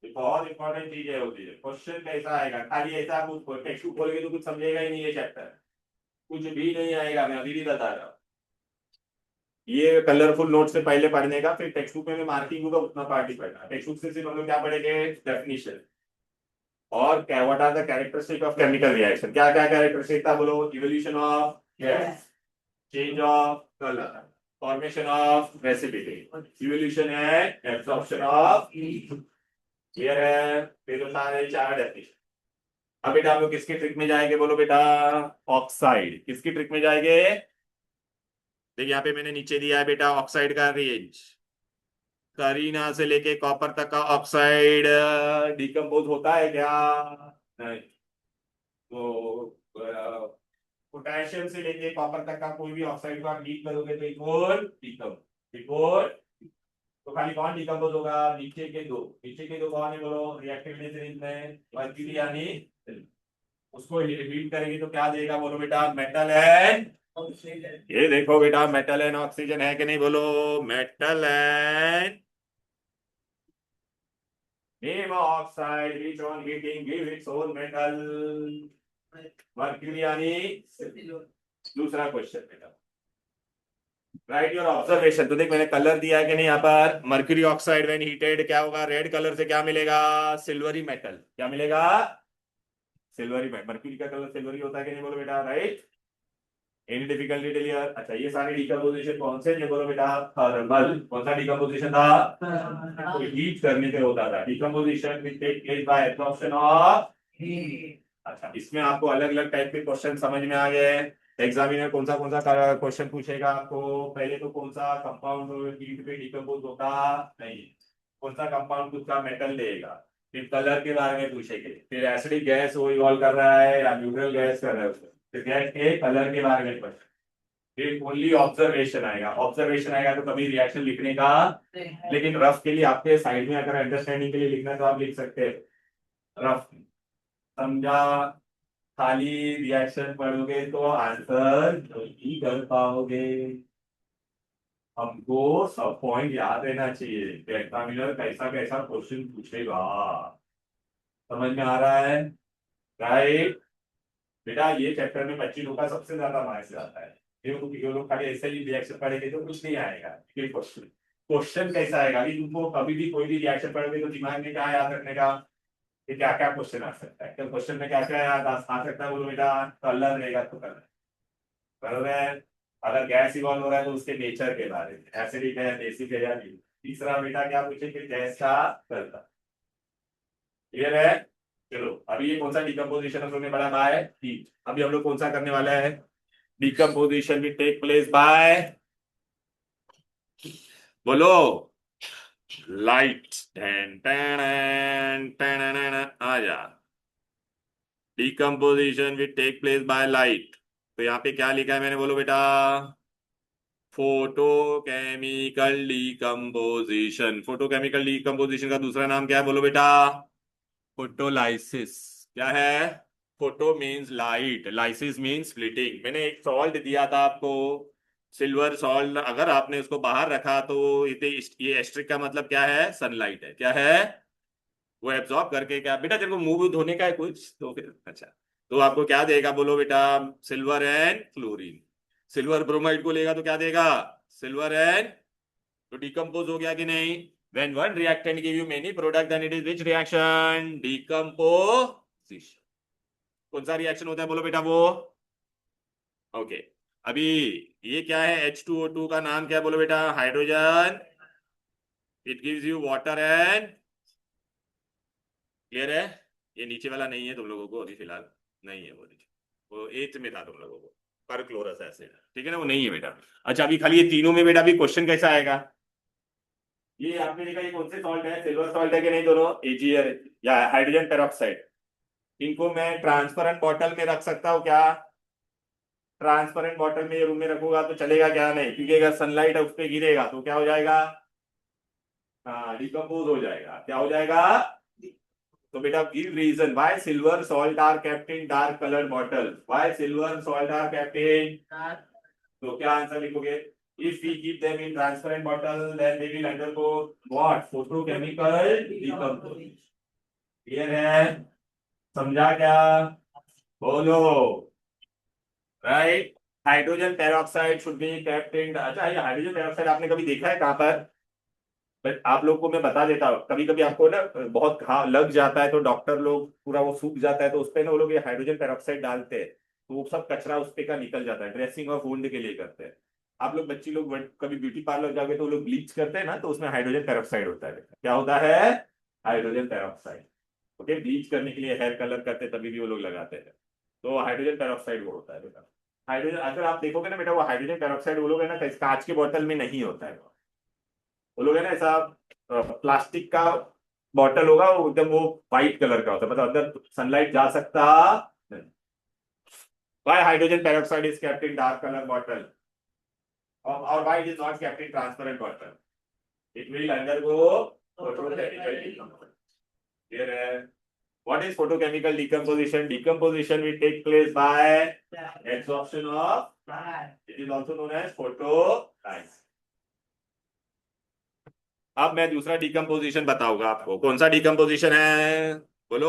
ये बहुत इंपॉर्टेंट चीज है होती है। क्वेश्चन कैसा आएगा? खाली ऐसा कुछ टेक्स्ट बुक खोलोगे तो कुछ समझेगा ही नहीं ये चैप्टर, कुछ भी नहीं आएगा, मैं अभी भी बता रहा हूँ। ये कलरफुल नोट से पहले पढ़ने का, फिर टेक्स्ट बुक में मैं मार्किंग होगा उतना पार्ट ही पढ़ना। टेक्स्ट बुक से सिर्फ हम लोग क्या पढ़ेंगे? डेफिनेशन और क्या, what are the characteristic of chemical reaction. क्या क्या कैरेक्टरिस्टिक था बोलो? Evolution of gas, change of colour, formation of precipitate, evolution and absorption of heat. Clear है? फिर सारे चार डेफिनेशन। अब बेटा हम लोग किसकी ट्रिक में जाएंगे बोलो बेटा? ऑक्साइड। किसकी ट्रिक में जाएंगे? देखिए यहाँ पे मैंने नीचे दिया है बेटा ऑक्साइड का रेंज। करीना से लेके कॉपर तक का ऑक्साइड डिकम्पोज होता है क्या? नहीं। तो पोटेशियम से लेके कॉपर तक का कोई भी ऑक्साइड को आप हीट करोगे तो इक्वल तो खाली कौन डिकम्पोज होगा? नीचे के दो कौन है बोलो? रिएक्टिव सीरीज में मर्क्यूरी यानी, उसको हीट करेंगे तो क्या देगा बोलो बेटा? मेटल एंड, ये देखो बेटा मेटल एंड ऑक्सीजन है कि नहीं बोलो? Metal and name of oxide which on heating give its own metal, mercury यानी। दूसरा क्वेश्चन बेटा, राइट योर ऑब्जर्वेशन। तो देख मैंने कलर दिया है कि नहीं यहाँ पर? मर्क्यूरी ऑक्साइड व्हेन हीटेड क्या होगा? रेड कलर से क्या मिलेगा? Silvery metal. क्या मिलेगा? Silvery metal. मर्क्यूरी का कलर सिल्वरी होता है कि नहीं बोलो बेटा? Right. Any difficulty till here? अच्छा ये सारे डिकम्पोजिशन कौन से ये बोलो बेटा? थर्मल। कौन सा डिकम्पोजिशन था? तो हीट करने से होता था। Decomposition which take place by absorption of heat. अच्छा इसमें आपको अलग अलग टाइप के क्वेश्चन समझ में आ गए। एग्जामिनर कौन सा क्वेश्चन पूछेगा आपको? पहले तो कौन सा कंपाउंड हीट पे डिकम्पोज होता नहीं, कौन सा कंपाउंड खुद का मेटल देगा, फिर कलर के बारे में पूछेंगे, फिर एसिडिक गैस वो इवॉल्व कर रहा है या न्यूट्रल गैस कर रहा है, फिर गैस के कलर के बारे में पूछेंगे, फिर ओनली ऑब्जर्वेशन आएगा। ऑब्जर्वेशन आएगा तो कभी रिएक्शन लिखने का, लेकिन रफ के लिए आपके साइड में अगर अंडरस्टैंडिंग के लिए लिखना है तो आप लिख सकते हैं रफ। समझा? खाली रिएक्शन पढ़ोगे तो आंसर नहीं कर पाओगे। हमको सब पॉइंट याद रहना चाहिए। एग्जामिनर कैसा कैसा क्वेश्चन पूछेगा, समझ में आ रहा है? राइट बेटा, ये चैप्टर में बच्चों का सबसे ज्यादा मार्क्स आता है। ये लोग खाली ऐसे ही रिएक्शन पढ़ेंगे तो कुछ नहीं आएगा। क्वेश्चन, क्वेश्चन कैसा आएगा? अभी तुमको कभी भी कोई भी रिएक्शन पढ़ोगे तो दिमाग में क्या याद रखने का? कि क्या क्या क्वेश्चन आ सकता है। तो क्वेश्चन में क्या क्या याद आ सकता है बोलो बेटा? कलर रहेगा तो कलर, बरोबर है। अगर गैस इवॉल्व हो रहा है तो उसके नेचर के बारे में, एसिडिक है, बेसिक है या नहीं। तीसरा बेटा क्या पूछेंगे? गैस का कलर। क्लियर है? चलो अभी ये कौन सा डिकम्पोजिशन हम लोग ने पढ़ा? By heat. अभी हम लोग कौन सा करने वाला है? Decomposition will take place by, बोलो, लाइट। आ जा। Decomposition will take place by light. तो यहाँ पे क्या लिखा है मैंने बोलो बेटा? Photochemical decomposition. फोटोकेमिकल डिकम्पोजिशन का दूसरा नाम क्या है बोलो बेटा? फोटोलाइसिस। क्या है? Photo means light, lysis means splitting. मैंने एक सॉल्ट दिया था आपको, सिल्वर सॉल्ट। अगर आपने उसको बाहर रखा तो ये एस्ट्रिक का मतलब क्या है? सनलाइट है। क्या है? वो एब्जॉर्ब करके क्या बेटा, तेरे को मुंह धोने का है कुछ तो फिर अच्छा, तो आपको क्या देगा बोलो बेटा? Silver and chlorine. Silver bromide को लेगा तो क्या देगा? सिल्वर एंड, तो डिकम्पोज हो गया कि नहीं? When one reactant give you many product then it is which reaction? Decomposition। कौन सा रिएक्शन होता है बोलो बेटा वो? ओके अभी ये क्या है? H2O2 का नाम क्या है बोलो बेटा? Hydrogen. It gives you water and, clear है? ये नीचे वाला नहीं है तुम लोगों को अभी फिलहाल, नहीं है वो नीचे, वो एथ में था तुम लोगों को, पर क्लोरस एसिड, ठीक है ना? वो नहीं है बेटा। अच्छा अभी खाली ये तीनों में बेटा अभी क्वेश्चन कैसा आएगा? ये आपने देखा ये कौन से सॉल्ट है? सिल्वर सॉल्ट है कि नहीं दोनों? एजीआर या हाइड्रोजन पेरोक्साइड। इनको मैं ट्रांसपेरेंट बॉटल में रख सकता हूँ क्या? ट्रांसपेरेंट बॉटल में ये रूम में रखूंगा तो चलेगा क्या? नहीं, क्योंकि अगर सनलाइट उस पर गिरेगा तो क्या हो जाएगा? हाँ डिकम्पोज हो जाएगा। क्या हो जाएगा? तो बेटा give reason why silver salt are kept in dark coloured bottle. Why silver salt are kept in, तो क्या आंसर लिखोगे? If we keep them in transparent bottle, then they will undergo what? Photochemical decomposition. Clear है? समझा क्या? बोलो. Right. Hydrogen peroxide should be kept in. अच्छा, ये हाइड्रोजन पेरोक्साइड आपने कभी देखा है कहाँ पर? बट आप लोग को मैं बता देता हूँ, कभी कभी आपको ना बहुत घाव लग जाता है तो डॉक्टर लोग पूरा वो सूख जाता है तो उस पे ना वो लोग ये हाइड्रोजन पेरोक्साइड डालते हैं, तो वो सब कचरा उस पे का निकल जाता है. ड्रेसिंग ऑफ वुंड के लिए करते हैं. आप लोग बच्ची लोग कभी ब्यूटी पार्लर जाओगे तो वो लोग ब्लीच करते हैं ना, तो उसमें हाइड्रोजन पेरोक्साइड होता है. क्या होता है? Hydrogen peroxide. ओके, ब्लीच करने के लिए हेयर कलर करते हैं तभी भी वो लोग लगाते हैं. तो हाइड्रोजन पेरोक्साइड वो होता है बेटा. हाइड्रोजन अगर आप देखोगे ना बेटा, वो हाइड्रोजन पेरोक्साइड वो लोग है ना कांच के बोतल में नहीं होता है. वो लोग है ना ऐसा प्लास्टिक का बॉटल होगा, वो एकदम वो व्हाइट कलर का होता है, मतलब अंदर सनलाइट जा सकता नहीं. Why hydrogen peroxide is kept in dark color bottle? Or why it is not kept in transparent bottle? It will undergo photochemical decomposition. Clear है? What is photochemical decomposition? Decomposition will take place by absorption of. It is also known as photolysis. अब मैं दूसरा डिकम्पोजिशन बताऊंगा आपको. कौन सा डिकम्पोजिशन है? बोलो.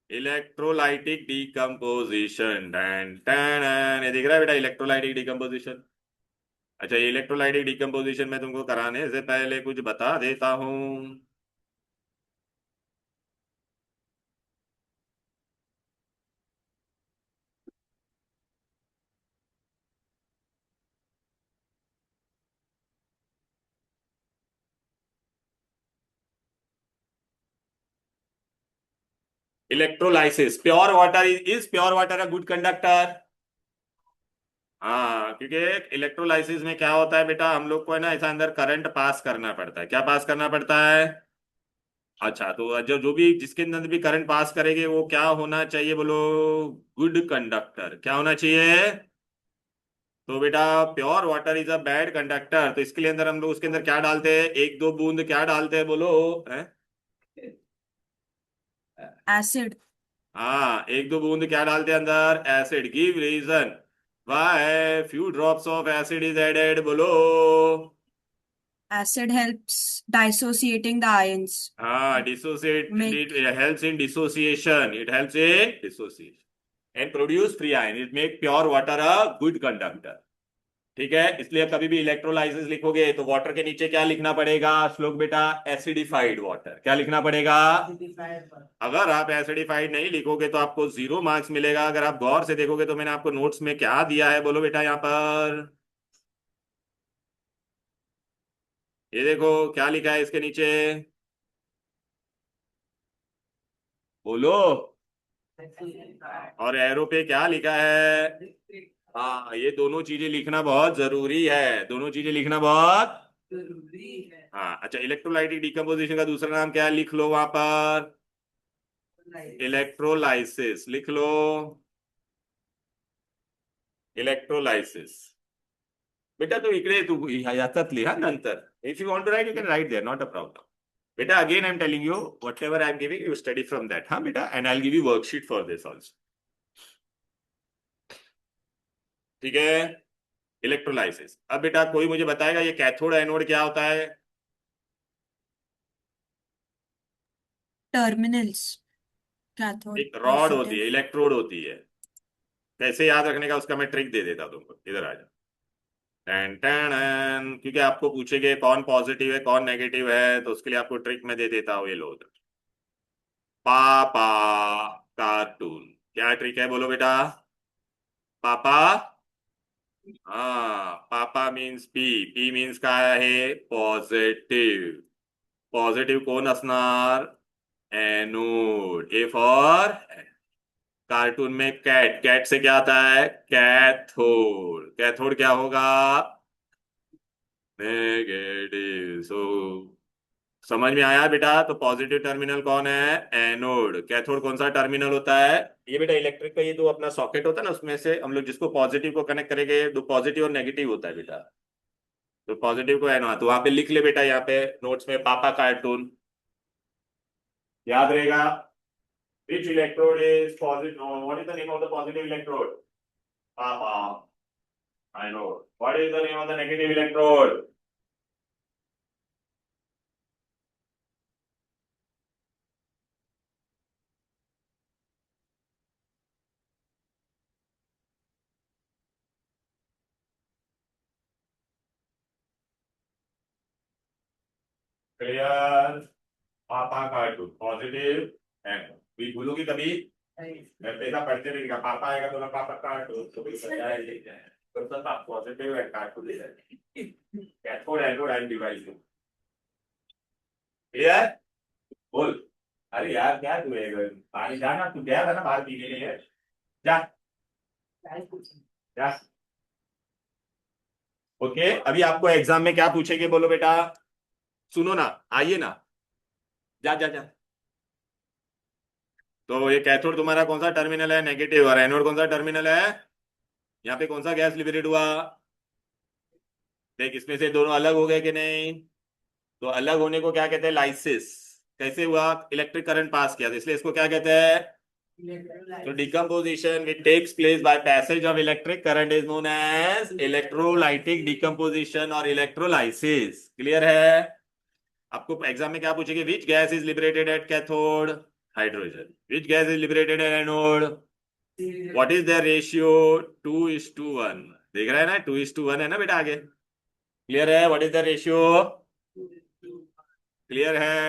Electrolytic decomposition. ये दिख रहा है बेटा, इलेक्ट्रोलाइटिक डिकम्पोजिशन. अच्छा, ये इलेक्ट्रोलाइटिक डिकम्पोजिशन में तुमको कराने से पहले कुछ बता देता हूं. Electrolysis. Pure water is pure water a good conductor? हाँ, क्योंकि इलेक्ट्रोलाइसिस में क्या होता है बेटा, हम लोग को है ना ऐसा अंदर करंट पास करना पड़ता है. क्या पास करना पड़ता है? अच्छा, तो जो जो भी जिसके अंदर भी करंट पास करेंगे वो क्या होना चाहिए बोलो? Good conductor. क्या होना चाहिए? तो बेटा, pure water is a bad conductor, तो इसके लिए अंदर हम लोग उसके अंदर क्या डालते हैं? एक दो बूंद क्या डालते हैं बोलो? हैं? एसिड. हाँ, एक दो बूंद क्या डालते हैं अंदर? Acid. Give reason why few drops of acid is added बोलो. Acid helps dissociating the ions. हाँ, dissociate. Make it helps in dissociation. It helps in dissociation and produce free ion. It make pure water a good conductor. ठीक है, इसलिए कभी भी इलेक्ट्रोलाइसिस लिखोगे तो वाटर के नीचे क्या लिखना पड़ेगा श्लोक बेटा? Acidified water. क्या लिखना पड़ेगा? अगर आप एसिडिफाइड नहीं लिखोगे तो आपको 0 मार्क्स मिलेगा. अगर आप गौर से देखोगे तो मैंने आपको नोट्स में क्या दिया है बोलो बेटा यहाँ पर? ये देखो क्या लिखा है इसके नीचे. बोलो. और एरो पे क्या लिखा है? हाँ, ये दोनों चीजें लिखना बहुत जरूरी है. दोनों चीजें लिखना बहुत. हाँ. अच्छा, इलेक्ट्रोलाइटिक डिकम्पोजिशन का दूसरा नाम क्या है? लिख लो वहां पर. इलेक्ट्रोलाइसिस लिख लो. इलेक्ट्रोलाइसिस. बेटा तू इकडे तू याच्यात लिहा नंतर. If you want to write you can write there, not a problem. बेटा again I am telling you whatever I am giving you study from that. हाँ बेटा, and I will give you worksheet for this also. ठीक है. इलेक्ट्रोलाइसिस. अब बेटा कोई मुझे बताएगा ये कैथोड एनोड क्या होता है? terminals. Cathode एक रॉड होती positive. है, इलेक्ट्रोड होती है. कैसे याद रखने का उसका मैं ट्रिक दे देता हूं तुमको. इधर आ जाओ. Ten ten. क्योंकि आपको पूछेंगे कौन पॉजिटिव है कौन नेगेटिव है, तो उसके लिए आपको ट्रिक में दे देता हूं. ये लो. पापा कार्टून. क्या ट्रिक है बोलो बेटा? पापा. हाँ, पापा मीन्स पी. पी मीन्स काय आहे? पॉझिटिव्ह. पॉझिटिव्ह कोण असणार? एनोड. ए फॉर कार्टून में कैट. कैट से क्या आता है? कैथोड. कैथोड क्या होगा? नेगेटिव. सो समझ में आया बेटा? तो पॉजिटिव टर्मिनल कौन है? एनोड. कैथोड कौन सा टर्मिनल होता है? ये बेटा इलेक्ट्रिक का ये दो अपना सॉकेट होता है ना, उसमें से हम लोग जिसको पॉजिटिव को कनेक्ट करेंगे, दो पॉजिटिव और नेगेटिव होता है बेटा. तो पॉजिटिव को एनोड, तो वहां पे लिख ले बेटा यहाँ पे नोट्स में पापा कार्टून. याद रहेगा. Which electrode is positive? What is the name of the positive electrode? Papa. Anode. What is the name of the negative electrode? Clear? पापा कार्टून पॉजिटिव एंड भी भूलोगी कभी मैं पैसा पढ़ते रहेगा पापा आएगा तो पापा कार्टून तो भी बताया तो सब आप पॉजिटिव एंड कार्टून ले जाए cathode anode and device clear बोल अरे यार क्या तू है पानी जाना तू गया था ना बाहर पीने के लिए जा जा ओके अभी आपको एग्जाम में क्या पूछेंगे बोलो बेटा सुनो ना आइए ना जा जा जा तो ये कैथोड तुम्हारा कौन सा टर्मिनल है नेगेटिव और एनोड कौन सा टर्मिनल है यहाँ पे कौन सा गैस लिबरेट हुआ देख इसमें से दोनों अलग हो गए कि नहीं तो अलग होने को क्या कहते हैं लाइसिस कैसे हुआ इलेक्ट्रिक करंट पास किया तो इसलिए इसको क्या कहते हैं तो decomposition which takes place by passage of electric current is known as electrolytic decomposition और इलेक्ट्रोलाइसिस क्लियर है आपको एग्जाम में क्या पूछेंगे which gas is liberated at cathode hydrogen which gas is liberated at anode what is the ratio 2:1 देख रहा है ना 2:1 है ना बेटा आगे क्लियर है what is the ratio clear है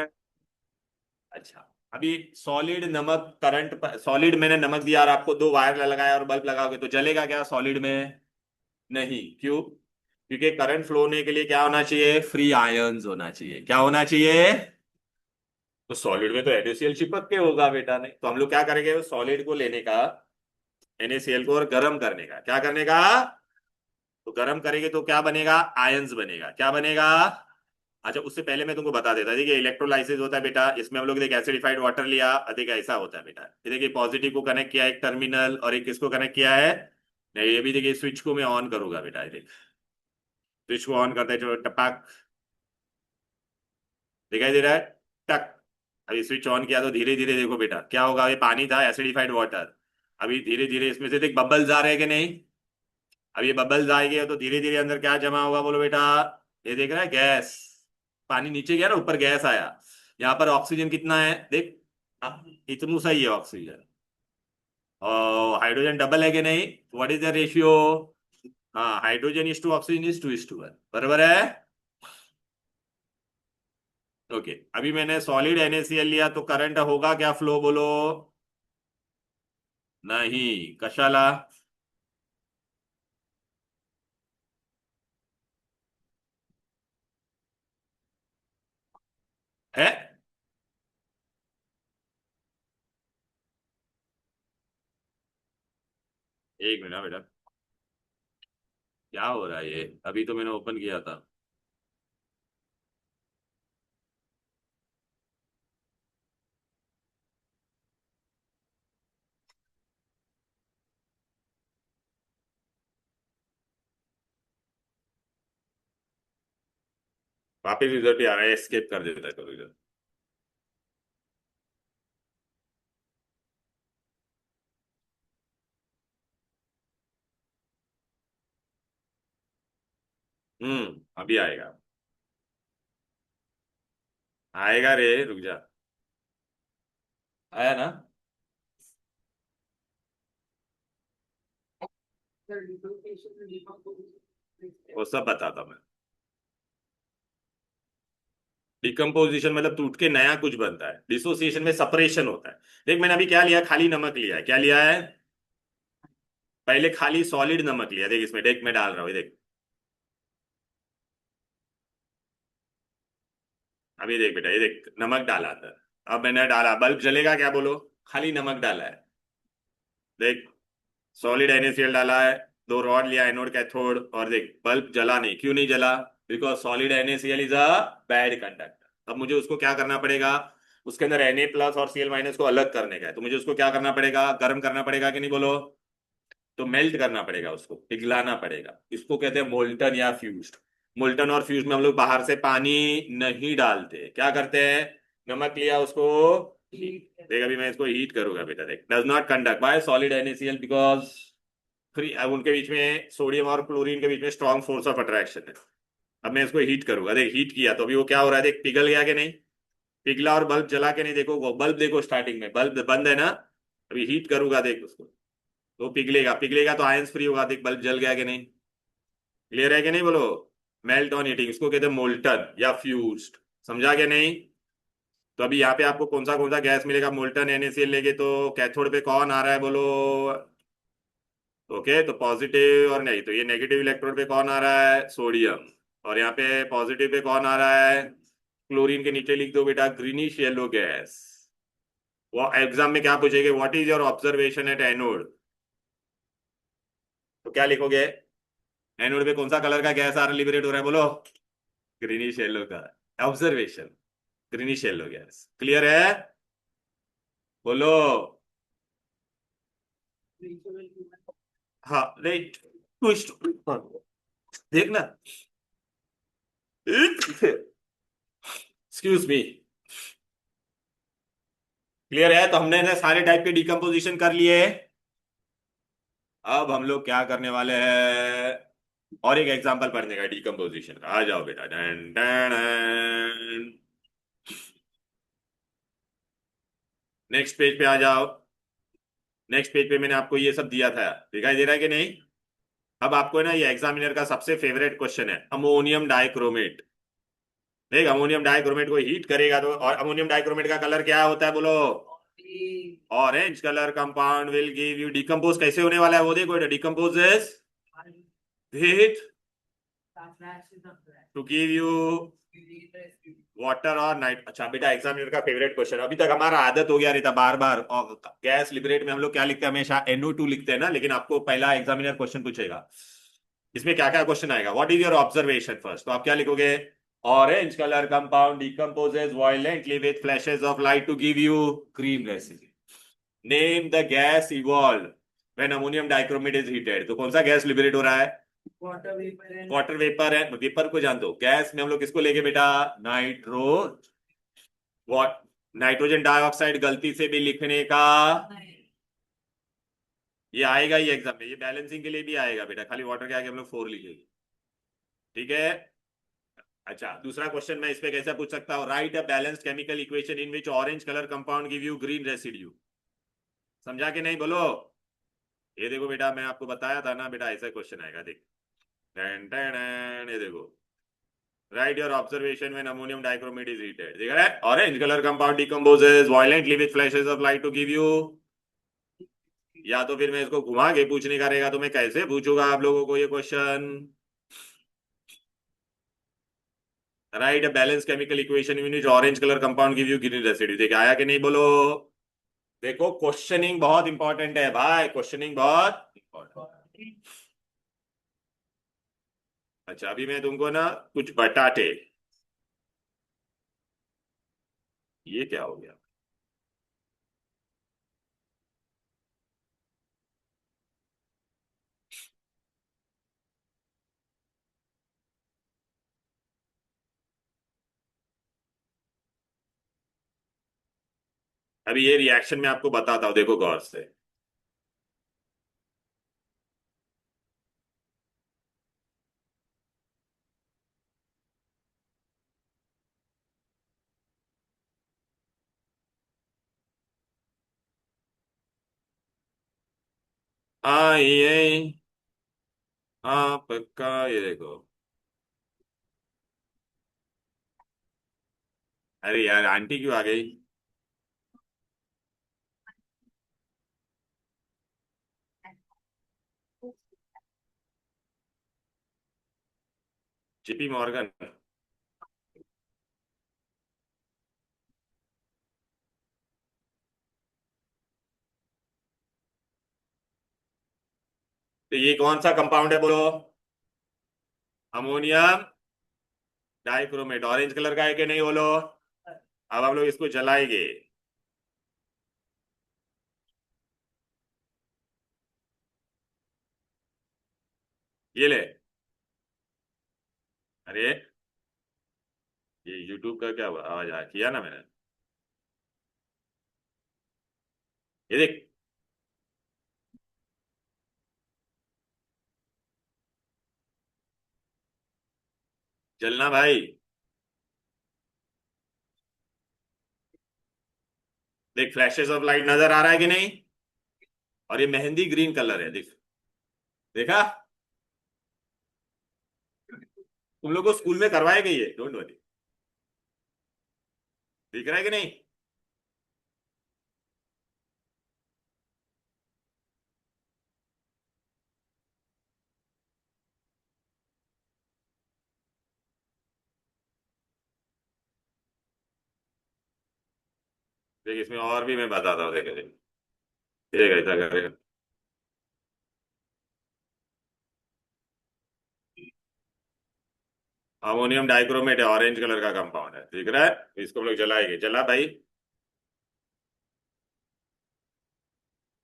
अच्छा अभी सॉलिड नमक करंट सॉलिड मैंने नमक दिया और आपको दो वायर लगाया और बल्ब लगाओगे तो जलेगा क्या सॉलिड में नहीं क्यों क्योंकि करंट फ्लो होने के लिए क्या होना चाहिए फ्री आयंस होना चाहिए क्या होना चाहिए तो सॉलिड में तो NaCl चिपक के होगा बेटा नहीं तो हम लोग क्या करेंगे सॉलिड को लेने का NaCl को और गर्म करने का क्या करने का तो गर्म करेंगे तो क्या बनेगा आयंस बनेगा क्या बनेगा अच्छा उससे पहले मैं तुमको बता देता देखिए इलेक्ट्रोलाइसिस होता है बेटा इसमें हम लोग देखिए एसिडिफाइड वाटर लिया अधिक ऐसा होता है बेटा ये देखिए पॉजिटिव को कनेक्ट किया एक टर्मिनल और एक किसको कनेक्ट किया है नहीं ये भी देखिए स्विच को मैं ऑन करूंगा बेटा ये देख स्विच को ऑन करते चलो टपक दिखाई दे रहा है टक अभी स्विच ऑन किया तो धीरे धीरे देखो बेटा क्या होगा ये पानी था एसिडिफाइड वाटर अभी धीरे धीरे इसमें से देख बबल्स आ रहे हैं कि नहीं अब ये बबल्स आएंगे तो धीरे धीरे अंदर क्या जमा होगा बोलो बेटा ये देख रहा है गैस पानी नीचे गया ना ऊपर गैस आया यहाँ पर ऑक्सीजन कितना है देख इतना सही है ऑक्सीजन और हाइड्रोजन डबल है कि नहीं व्हाट इज द रेशियो हाँ hydrogen is two oxygen is 2:1 बराबर है ओके अभी मैंने सॉलिड NaCl लिया तो करंट होगा क्या फ्लो बोलो नहीं कशाला है एक मिनट बेटा क्या हो रहा है ये अभी तो मैंने ओपन किया था वापिस रिजल्ट ही आ रहा है एस्केप कर देता है कभी कभी अभी आएगा आएगा रे रुक जा आया ना वो सब बताता मैं डिकम्पोजिशन मतलब टूट के नया कुछ बनता है डिसोसिएशन में सेपरेशन होता है देख मैंने अभी क्या लिया खाली नमक लिया है क्या लिया है पहले खाली सॉलिड नमक लिया देख इसमें देख मैं डाल रहा हूँ देख अभी देख बेटा ये देख नमक डाला था अब मैंने डाला बल्ब जलेगा क्या बोलो खाली नमक डाला है देख सॉलिड NaCl डाला है दो रॉड लिया एनोड कैथोड और देख बल्ब जला नहीं क्यों नहीं जला because solid NaCl is a bad conductor अब मुझे उसको क्या करना पड़ेगा उसके अंदर Na+ और Cl- को अलग करने का है तो मुझे उसको क्या करना पड़ेगा गर्म करना पड़ेगा कि नहीं बोलो तो मेल्ट करना पड़ेगा उसको पिघलाना पड़ेगा इसको कहते हैं मोल्टन या फ्यूज्ड मोल्टन और फ्यूज में हम लोग बाहर से पानी नहीं डालते क्या करते हैं नमक लिया उसको देख अभी मैं इसको हीट करूंगा बेटा देख does not conduct bye solid NaCl because free, अब उनके बीच में सोडियम और क्लोरीन के बीच में स्ट्रॉन्ग फोर्स ऑफ अट्रैक्शन है। अब मैं इसको हीट करूंगा, देख हीट किया तो अभी वो क्या हो रहा है, देख पिघल गया कि नहीं, पिघला और बल्ब जला के नहीं, देखो वो बल्ब देखो स्टार्टिंग में बल्ब बंद है ना, अभी हीट करूंगा देख उसको, तो पिघलेगा, पिघलेगा तो आयंस फ्री होगा, देख बल्ब जल गया कि नहीं, क्लियर है कि नहीं बोलो। मेल्ट ऑन हीटिंग, इसको कहते हैं मोल्टन या फ्यूज्ड, समझा कि नहीं। तो अभी यहाँ पे आपको कौन सा गैस मिलेगा, मोल्टन NaCl लेंगे तो कैथोड पे कौन आ रहा है बोलो, ओके, तो पॉजिटिव और नहीं, तो ये नेगेटिव इलेक्ट्रोड पे कौन आ रहा है, सोडियम, और यहाँ पे पॉजिटिव पे कौन आ रहा है, क्लोरीन के नीचे लिख दो बेटा ग्रीनिश येलो गैस। वो एग्जाम में क्या पूछेंगे, what is your observation at anode, तो क्या लिखोगे, एनोड पे कौन सा कलर का गैस आ रहा लिबरेट हो रहा है बोलो, ग्रीनिश येलो का, observation greenish yellow gas, clear है, बोलो। हाँ राइट, ट्विस्ट, देखना, एक्सक्यूज मी, क्लियर है, तो हमने ना सारे टाइप के डिकम्पोजिशन कर लिए। अब हम लोग क्या करने वाले हैं, और एक एग्जांपल पढ़ने का डिकम्पोजिशन का, आ जाओ बेटा, डन डन, नेक्स्ट पेज पे आ जाओ। नेक्स्ट पेज पे मैंने आपको ये सब दिया था, दिखाई दे रहा है कि नहीं। अब आपको ना ये एग्जामिनर का सबसे फेवरेट क्वेश्चन है, अमोनियम डाइक्रोमेट। देख अमोनियम डाइक्रोमेट को हीट करेगा तो, और अमोनियम डाइक्रोमेट का कलर क्या होता है बोलो, orange colour compound will give you, decompose कैसे होने वाला है वो देखो, decomposes heat to give you water और नाइट। अच्छा बेटा एग्जामिनर का फेवरेट क्वेश्चन, अभी तक हमारा आदत हो गया रहता बार बार, और गैस लिबरेट में हम लोग क्या लिखते हैं, हमेशा NO2 लिखते हैं ना, लेकिन आपको पहला एग्जामिनर क्वेश्चन पूछेगा, इसमें क्या क्या क्वेश्चन आएगा, what is your observation first, तो आप क्या लिखोगे, orange colour compound decomposes violently with flashes of light to give you green residue, name the gas evolve when ammonium dichromate is heated, तो कौन सा गैस लिबरेट हो रहा है, वाटर वेपर है, वेपर को जान दो, गैस में हम लोग किसको लेंगे बेटा, नाइट्रो, वॉट, नाइट्रोजन डाइऑक्साइड गलती से भी लिखने का, ये आएगा ही एग्जाम में, ये बैलेंसिंग के लिए भी आएगा बेटा, खाली वाटर के आगे हम लोग 4 लिखेंगे, ठीक है। अच्छा दूसरा क्वेश्चन मैं इस पे कैसे पूछ सकता हूँ, right a balanced chemical equation in which orange colour compound give you green residue, समझा कि नहीं बोलो। ये देखो बेटा मैं आपको बताया था ना बेटा, ऐसा क्वेश्चन आएगा देख, टन टन, ये देखो, write your observation when ammonium dichromate is heated, देख रहा है, orange colour compound decomposes violently with flashes of light to give you, या तो फिर मैं इसको घुमा के पूछने का रहेगा, तो मैं कैसे पूछूंगा आप लोगों को ये question, right a balance chemical equation in which orange colour compound give you green residue, देखिए आया कि नहीं बोलो। देखो क्वेश्चनिंग बहुत इंपॉर्टेंट है भाई, क्वेश्चनिंग बहुत इंपॉर्टेंट। अच्छा अभी मैं तुमको ना कुछ बटाटे, ये क्या हो गया, अभी ये रिएक्शन में आपको बताता हूं, देखो गौर से, आइए आपका, ये देखो, अरे यार आंटी क्यों आ गई, JP मॉर्गन, तो ये कौन सा कंपाउंड है बोलो, अमोनियम डाइक्रोमेट, ऑरेंज कलर का है कि नहीं बोलो। अब हम लोग इसको जलाएंगे, ये ले, अरे ये YouTube का क्या आवाज आ किया ना मैंने, ये देख, जलना भाई। देख फ्लैशेस ऑफ लाइट नजर आ रहा है कि नहीं? और ये मेहंदी ग्रीन कलर है, देख। देखा? तुम लोग को स्कूल में करवाए गई है, डोंट वरी। दिख रहा है कि नहीं? देख इसमें और भी मैं बताता हूँ, देख देख। देख ऐसा करेगा। अमोनियम डाइक्रोमेट है, ऑरेंज कलर का कंपाउंड है, दिख रहा है? इसको हम लोग जलाएंगे। जला भाई।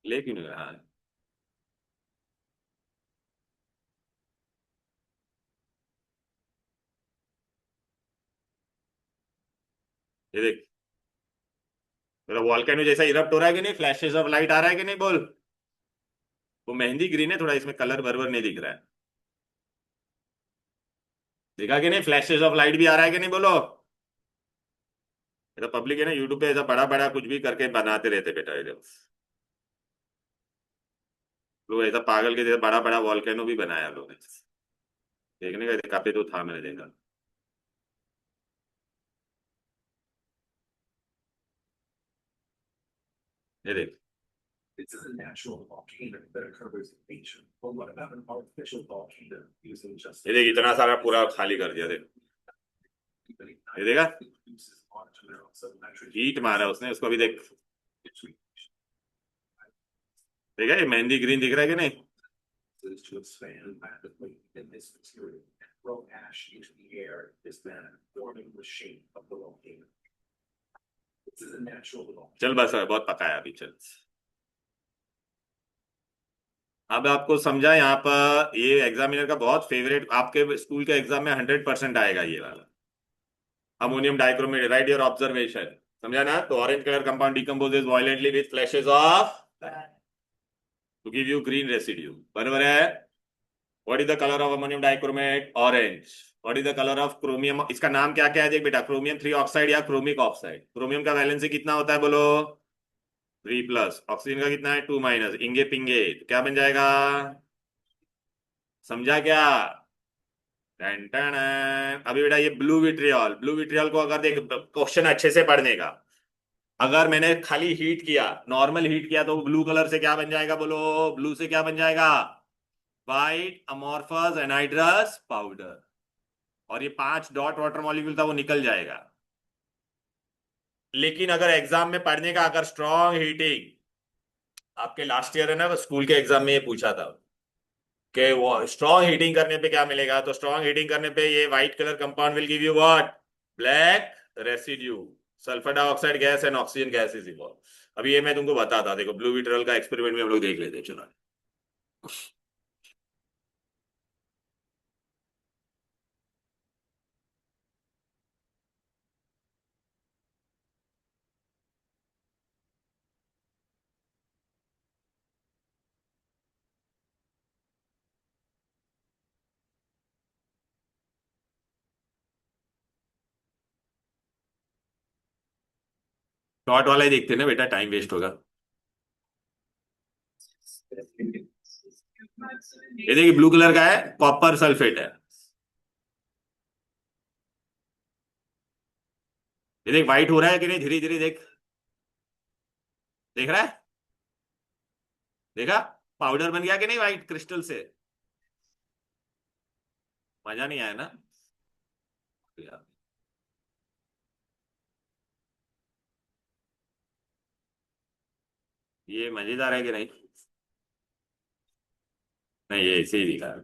ले क्यों नहीं रहा? ये देख, मेरा वॉल्केनो जैसा इरप्ट हो रहा है कि नहीं? फ्लैशेस ऑफ लाइट आ रहा है कि नहीं? बोल। वो मेहंदी ग्रीन है, थोड़ा इसमें कलर भर नहीं दिख रहा है। देखा कि नहीं? फ्लैशेस ऑफ लाइट भी आ रहा है कि नहीं? बोलो। ये तो पब्लिक है ना, यूट्यूब पे ऐसा बड़ा बड़ा कुछ भी करके बनाते रहते बेटा, ये लोग। लोग ऐसा पागल के जैसे बड़ा बड़ा वॉल्केनो भी बनाया लोग ने। देखने का काफी तो था, मैंने देखा। ये देख। This is a natural volcano that occurs in nature. But what about an artificial volcano using just ये देख, इतना सारा पूरा खाली कर दिया, देख। ये देखा? हीट मारा उसने उसको, भी देख। देखा ये मेहंदी ग्रीन दिख रहा है कि नहीं? to expand rapidly in this material and throw ash into the air is then forming the shape of the volcano. This is a natural volcano. चल बस बहुत पकाया अभी, चल। अब आपको समझा यहाँ पर, ये एग्जामिनर का बहुत फेवरेट, आपके स्कूल के एग्जाम में 100% आएगा ये वाला। Ammonium dichromate, write your observation. समझा ना? तो orange colour compound decomposes violently with flashes of to give you green residue, बराबर है? What is the colour of ammonium dichromate? Orange. What is the colour of chromium? इसका नाम क्या क्या है देख बेटा, क्रोमियम 3 ऑक्साइड या क्रोमिक ऑक्साइड। क्रोमियम का वैलेंसी कितना होता है? बोलो। 3+। ऑक्सीजन का कितना है? 2-। इंगे पिंगे, तो क्या बन जाएगा? समझा क्या? टन टन। अभी बेटा ये ब्लू विट्रियल, ब्लू विट्रियल को अगर देख, क्वेश्चन अच्छे से पढ़ने का। अगर मैंने खाली हीट किया, नॉर्मल हीट किया, तो ब्लू कलर से क्या बन जाएगा? बोलो। ब्लू से क्या बन जाएगा? White amorphous anhydrous powder. और ये 5 डॉट वाटर मॉलिक्यूल था, वो निकल जाएगा। लेकिन अगर एग्जाम में पढ़ने का, अगर स्ट्रॉन्ग हीटिंग, आपके लास्ट ईयर है ना, स्कूल के एग्जाम में ये पूछा था कि वो स्ट्रॉन्ग हीटिंग करने पे क्या मिलेगा, तो स्ट्रॉन्ग हीटिंग करने पे ये white colour compound will give you what? Black residue, sulphur dioxide gas and oxygen gas is evolve. अभी ये मैं तुमको बताता, देखो ब्लू विट्रियल का एक्सपेरिमेंट में हम लोग देख लेते हैं, चलो। शॉर्ट वाला ही देखते हैं ना बेटा, टाइम वेस्ट होगा। ये देखिए ब्लू कलर का है, कॉपर सल्फेट है। ये देख व्हाइट हो रहा है कि नहीं, धीरे धीरे देख। देख रहा है? देखा? पाउडर बन गया कि नहीं व्हाइट क्रिस्टल से? मजा नहीं आया ना यार? ये मजेदार है कि नहीं? नहीं, ये ऐसे ही दिखा है।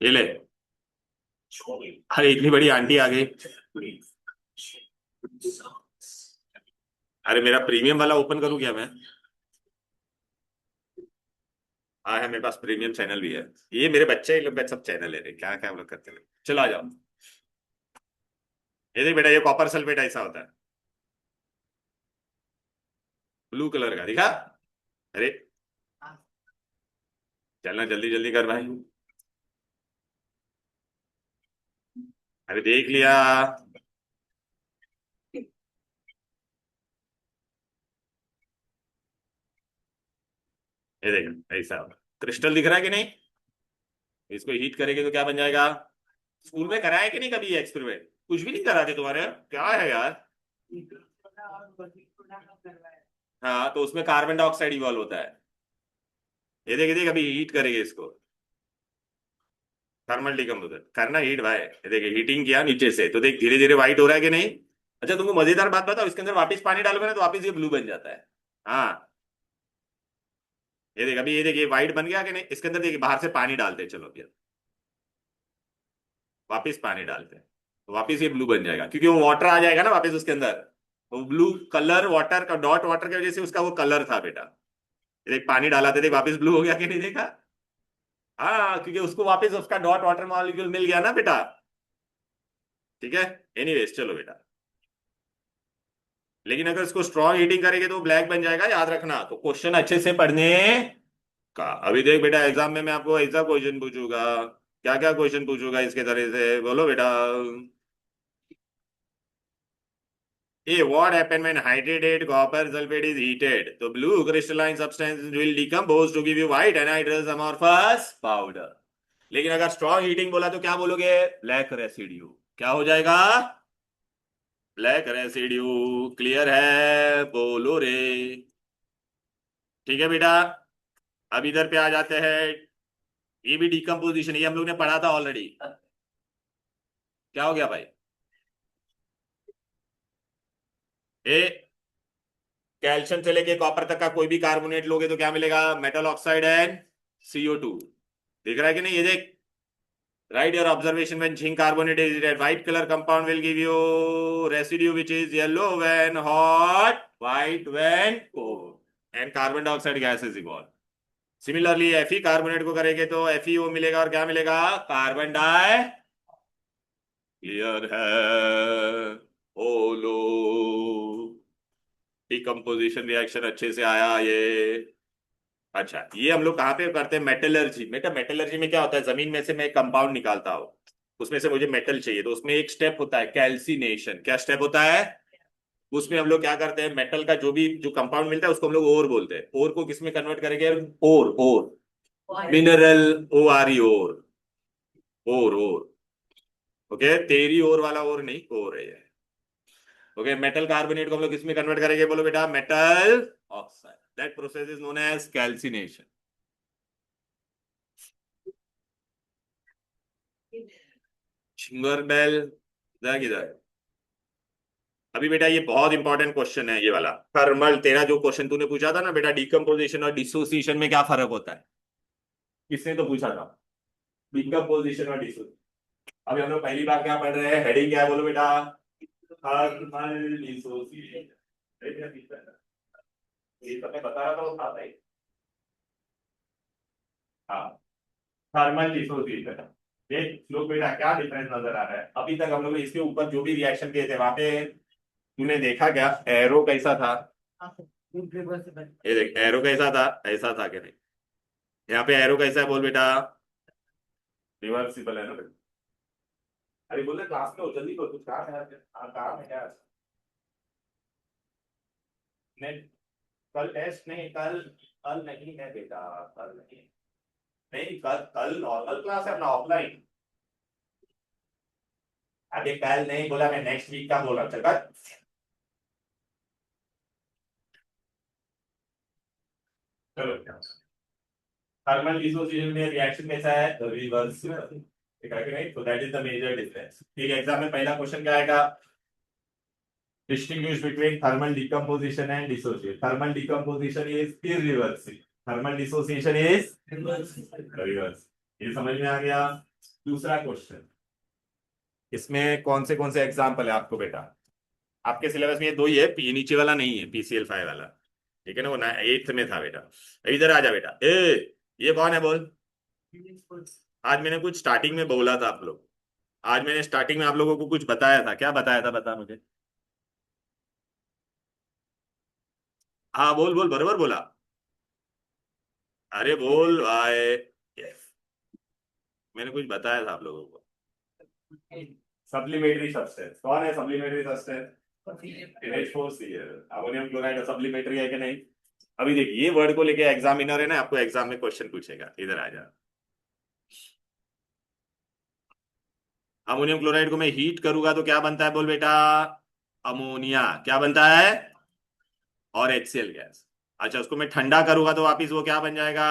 ये ले। अरे इतनी बड़ी आंटी आ गई। अरे मेरा प्रीमियम वाला ओपन करूं क्या मैं? हाँ है, मेरे पास प्रीमियम चैनल भी है। ये मेरे बच्चे, ये लोग सब चैनल है, क्या क्या हम लोग करते हैं। चलो आ जाओ। ये देख बेटा, ये कॉपर सल्फेट ऐसा होता है, ब्लू कलर का, दिखा? अरे चलना, जल्दी जल्दी कर भाई। अरे देख लिया। ये देखो ऐसा क्रिस्टल दिख रहा है कि नहीं? इसको हीट करेंगे तो क्या बन जाएगा? स्कूल में कराया कि नहीं कभी ये एक्सपेरिमेंट? कुछ भी नहीं करा थे तुम्हारे? क्या है यार। हाँ, तो उसमें कार्बन डाइऑक्साइड इवॉल्व होता है। ये देख अभी हीट करेंगे इसको। थर्मल डिकम्पोजर करना, हीट भाई। ये देखिए हीटिंग किया नीचे से, तो देख धीरे धीरे व्हाइट हो रहा है कि नहीं? अच्छा तुमको मजेदार बात बताओ, इसके अंदर वापस पानी डालोगे ना तो वापस ये ब्लू बन जाता है। हाँ, ये देख अभी, ये देखिए व्हाइट बन गया कि नहीं? इसके अंदर देखिए बाहर से पानी डालते हैं, चलो अभी वापस पानी डालते हैं तो वापस ये ब्लू बन जाएगा, क्योंकि वो वाटर आ जाएगा ना वापस उसके अंदर। वो ब्लू कलर वाटर का, डॉट वाटर की वजह से उसका वो कलर था बेटा। ये देख पानी डाला थे, देख वापस ब्लू हो गया कि नहीं, देखा? हाँ, क्योंकि उसको वापस उसका डॉट वाटर मॉलिक्यूल मिल गया ना बेटा। ठीक है, एनीवेज चलो बेटा। लेकिन अगर इसको स्ट्रॉन्ग हीटिंग करेंगे तो ब्लैक बन जाएगा, याद रखना। तो क्वेश्चन अच्छे से पढ़ने का। अभी देख बेटा, एग्जाम में मैं आपको ऐसा क्वेश्चन पूछूंगा, क्या क्या क्वेश्चन पूछूंगा इसके तरह से, बोलो बेटा। A, what happen when hydrated copper sulfate is heated? The blue crystalline substance will decompose to give you white anhydrous amorphous powder. लेकिन अगर स्ट्रॉन्ग हीटिंग बोला तो क्या बोलोगे? Black residue. क्या हो जाएगा? Black residue. क्लियर है? बोलो रे। ठीक है बेटा। अब इधर पे आ जाते हैं। ये भी डिकम्पोजिशन, ये हम लोग ने पढ़ा था ऑलरेडी। क्या हो गया भाई? ए, कैल्शियम से लेके कॉपर तक का कोई भी कार्बोनेट लोगे तो क्या मिलेगा? Metal oxide and CO2। दिख रहा है कि नहीं? ये देख, write your observation when zinc carbonate is red, white color compound will give you residue which is yellow when hot, white when cold, and carbon dioxide gas is evolved. Similarly Fe carbonate को करेंगे तो FeO मिलेगा, और क्या मिलेगा? Carbon die. क्लियर है? बोलो। डिकम्पोजिशन रिएक्शन अच्छे से आया ये? अच्छा, ये हम लोग कहाँ पे करते हैं? मेटलर्जी। बेटा मेटलर्जी में क्या होता है, जमीन में से मैं एक कंपाउंड निकालता हूँ, उसमें से मुझे मेटल चाहिए, तो उसमें एक स्टेप होता है कैल्सिनेशन। क्या स्टेप होता है? उसमें हम लोग क्या करते हैं, मेटल का जो भी जो कंपाउंड मिलता है उसको हम लोग ओर बोलते हैं। ओर को किस में कन्वर्ट करेंगे? ओर, ओर मिनरल, ORE, ओर। ओर ओर। ओके, तेरी ओर वाला ओर नहीं, ओर है ये। ओके, मेटल कार्बोनेट को हम लोग किस में कन्वर्ट करेंगे? बोलो बेटा, metal oxide. That process is known as calcination. छिंगर बेल जरा किधर? अभी बेटा ये बहुत इंपॉर्टेंट क्वेश्चन है ये वाला। थर्मल, तेरा जो क्वेश्चन तूने पूछा था ना बेटा, डिकम्पोजिशन और डिसोसिएशन में क्या फर्क होता है? किसने तो पूछा था? डिकम्पोजिशन और डिसोसिएशन। अभी हम लोग पहली बार क्या पढ़ रहे हैं? हेडिंग क्या है बोलो बेटा? Thermal dissociation. ये तो मैं बता रहा था वो था भाई। हाँ, थर्मल डिसोसिएशन। देख लोग बेटा, क्या डिफरेंस नजर आ रहा है? अभी तक हम लोग ने इसके ऊपर जो भी रिएक्शन किए थे वहां पे तूने देखा क्या? एरो कैसा था? ये देख एरो कैसा था, ऐसा था क्या नहीं? यहाँ पे एरो कैसा है बोल बेटा? रिवर्सिबल है ना बेटा? अरे बोले क्लास में हो, जल्दी करो, कुछ काम है? हाँ, काम है क्या? नहीं, कल टेस्ट नहीं, कल कल नहीं है बेटा, कल नहीं। नहीं, कल कल नॉर्मल क्लास है अपना, ऑफलाइन। अभी कल नहीं बोला, मैं नेक्स्ट वीक का बोल रहा हूँ। चल कर। चलो, थर्मल डिसोसिएशन में रिएक्शन कैसा है? रिवर्सिबल। ठीक है कि नहीं? तो that is the major difference. ठीक है, एग्जाम में पहला क्वेश्चन क्या आएगा? Distinguish between thermal decomposition and dissociation. Thermal decomposition is irreversible. Thermal dissociation is reversible. ये समझ में आ गया? दूसरा क्वेश्चन, इसमें कौन से एग्जाम्पल है आपको बेटा? आपके सिलेबस में ये दो ही है, नीचे वाला नहीं है, PCL5 वाला। ठीक है ना? वो 8th में था बेटा। इधर आ जा बेटा। ये कौन है बोल? आज मैंने कुछ स्टार्टिंग में बोला था आप लोग। आज मैंने स्टार्टिंग में आप लोगों को कुछ बताया था। क्या बताया था बता मुझे? हाँ बोल बोल, बरोबर बोला। अरे बोल भाई। मैंने कुछ बताया था आप लोगों को। सप्लीमेंट्री सब्सटेंस कौन है? Supplementary substance NH4Cl। Ammonium chloride supplementary है कि नहीं? अभी देखिए ये वर्ड को लेके एग्जामिनर है ना, आपको एग्जाम में क्वेश्चन पूछेगा, इधर आ जा। अमोनियम क्लोराइड को मैं हीट करूंगा तो क्या बनता है बोल बेटा? अमोनिया। क्या बनता है? और HCl गैस। अच्छा उसको मैं ठंडा करूंगा तो वापिस वो क्या बन जाएगा?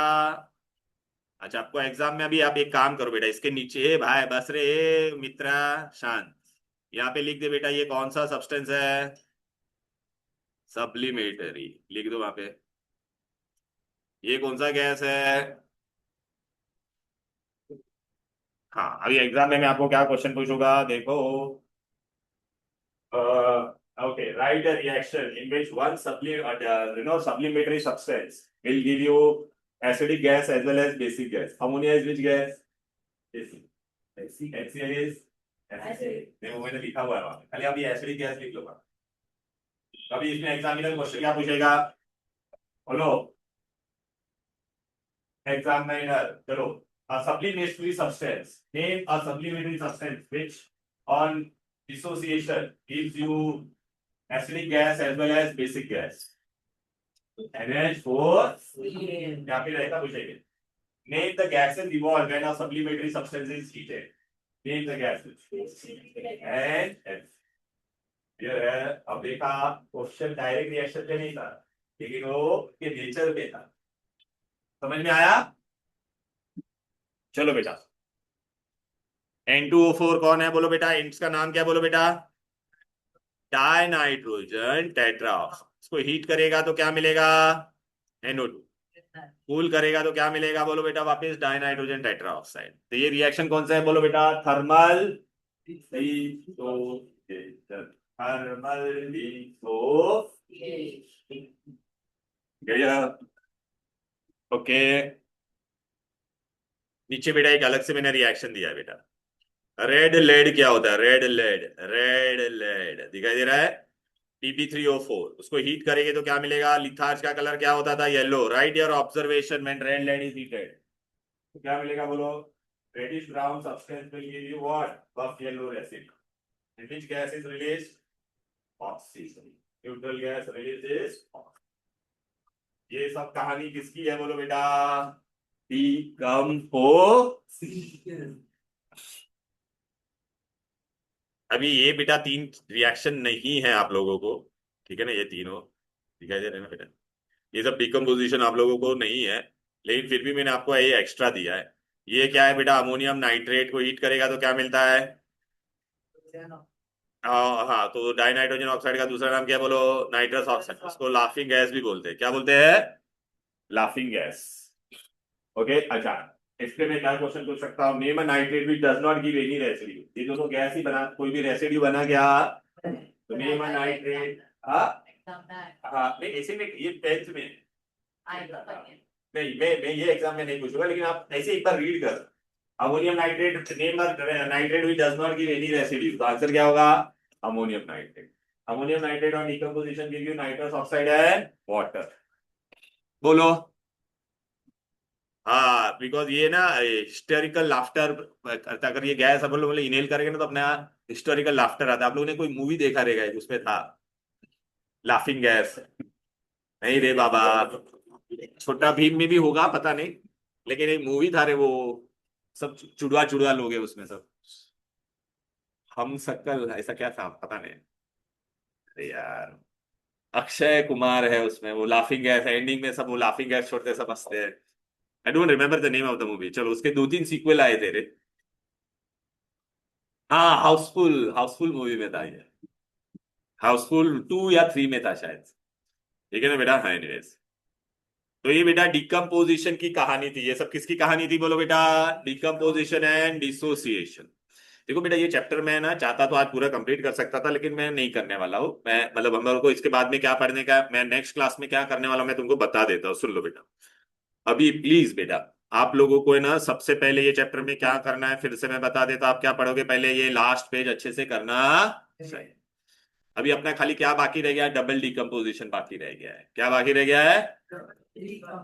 अच्छा आपको एग्जाम में अभी आप एक काम करो बेटा, इसके नीचे भाई बस रे मित्रा शांत, यहाँ पे लिख दे बेटा ये कौन सा सब्सटेंस है? सब्लिमेटरी। लिख दो वहां पे। ये कौन सा गैस है? हाँ अभी एग्जाम में मैं आपको क्या क्वेश्चन पूछूंगा देखो। Okay, write a reaction in which one supplementary substance will give you acidic gas as well as basic gas. Ammonia is which gas? Basic. HCl is acid. देखो मैंने लिखा हुआ है वहां पे, खाली आप ये acidic gas लिख लो। अभी इसमें एग्जामिनर क्वेश्चन क्या पूछेगा? बोलो एग्जामिनर, चलो। A supplementary substance. Name a supplementary substance which on dissociation gives you acidic gas as well as basic gas. NH4 या फिर ऐसा पूछेंगे। Name the gases evolved when a supplementary substance is heated. Name the gases. And ये है। अब देखा क्वेश्चन डायरेक्ट रिएक्शन पे नहीं था, लेकिन वो के नेचर पे था। समझ में आया? चलो बेटा N2O4 कौन है बोलो बेटा? इंट्स का नाम क्या बोलो बेटा? Die nitrogen tetroxide. इसको हीट करेगा तो क्या मिलेगा? NO2। कूल करेगा तो क्या मिलेगा बोलो बेटा? वापस डाई नाइट्रोजन टेट्राऑक्साइड। तो ये रिएक्शन कौन सा है बोलो बेटा? Thermal dissociation. Thermal dissociation. Okay नीचे बेटा एक अलग से मैंने रिएक्शन दिया है बेटा। रेड लेड क्या होता है? रेड लेड, रेड लेड दिखाई दे रहा है? Pp3O4। उसको हीट करेंगे तो क्या मिलेगा? लिथार्ज का कलर क्या होता था? Yellow. Write your observation when red lead is heated तो क्या मिलेगा बोलो? Reddish brown substance will give you what? Buff yellow resin. And which gas is released? Oxygen. Neutral gas releases. ये सब कहानी किसकी है बोलो बेटा? डीकम्पोजिशन। अभी ये बेटा तीन रिएक्शन नहीं है आप लोगों को, ठीक है ना? ये तीनों दिखाई दे रहे हैं ना बेटा? ये सब डिकम्पोजिशन आप लोगों को नहीं है, लेकिन फिर भी मैंने आपको ये एक्स्ट्रा दिया है। ये क्या है बेटा? अमोनियम नाइट्रेट को हीट करेगा तो क्या मिलता है? हाँ हाँ, तो डाई नाइट्रोजन ऑक्साइड का दूसरा नाम क्या बोलो? Nitrous oxide. उसको लाफिंग गैस भी बोलते हैं। क्या बोलते हैं? Laughing gas. ओके अच्छा इसके में क्या क्वेश्चन पूछ सकता हूँ? Name a nitrate which does not give any residue. ये दोनों गैस ही बना, कोई भी रेसिड्यू बना क्या? तो नेम अ नाइट्रेट। हाँ हाँ नहीं ऐसे में ये टेंथ में नहीं, मैं ये एग्जाम में नहीं पूछूंगा, लेकिन आप ऐसे एक बार रीड कर। Ammonium nitrate, name nitrate which does not give any residue, तो आंसर क्या होगा? Ammonium nitrate. Ammonium nitrate on decomposition give you nitrous oxide and water. बोलो। हाँ बिकॉज ये ना हिस्टोरिकल लाफ्टर, अगर ये गैस अपन लोग इनहेल करेंगे ना तो अपना हिस्टोरिकल लाफ्टर आता है। आप लोगों ने कोई मूवी देखा रहेगा उसमें था लाफिंग गैस। नहीं रे बाबा, छोटा भीम में भी होगा पता नहीं, लेकिन एक मूवी था रे वो, सब चुड़वा चुड़वा लोग हैं उसमें सब। हम शकल ऐसा क्या था पता नहीं। अरे यार अक्षय कुमार है उसमें, वो लाफिंग गैस एंडिंग में सब वो लाफिंग गैस छोड़ते सब हंसते हैं। I don't remember the name of the movie. चलो उसके दो तीन सीक्वल आए थे रे। हाँ हाउसफुल, हाउसफुल मूवी में था ये। हाउसफुल 2 या 3 में था शायद। ठीक है ना बेटा? हाँ एनीवेज, तो ये बेटा डिकम्पोजिशन की कहानी थी। ये सब किसकी कहानी थी बोलो बेटा? Decomposition and dissociation. देखो बेटा ये चैप्टर मैं ना चाहता तो आज पूरा कंप्लीट कर सकता था, लेकिन मैं नहीं करने वाला हूँ। मैं मतलब हम लोग को इसके बाद में क्या पढ़ने का, मैं नेक्स्ट क्लास में क्या करने वाला हूं, मैं तुमको बता देता हूँ। सुन लो बेटा अभी प्लीज बेटा, आप लोगों को है ना सबसे पहले ये चैप्टर में क्या करना है फिर से मैं बता देता हूं। आप क्या पढ़ोगे? पहले ये लास्ट पेज अच्छे से करना चाहिए। अभी अपना खाली क्या बाकी रह गया है? डबल डिकम्पोजिशन बाकी रह गया है। क्या बाकी रह गया है?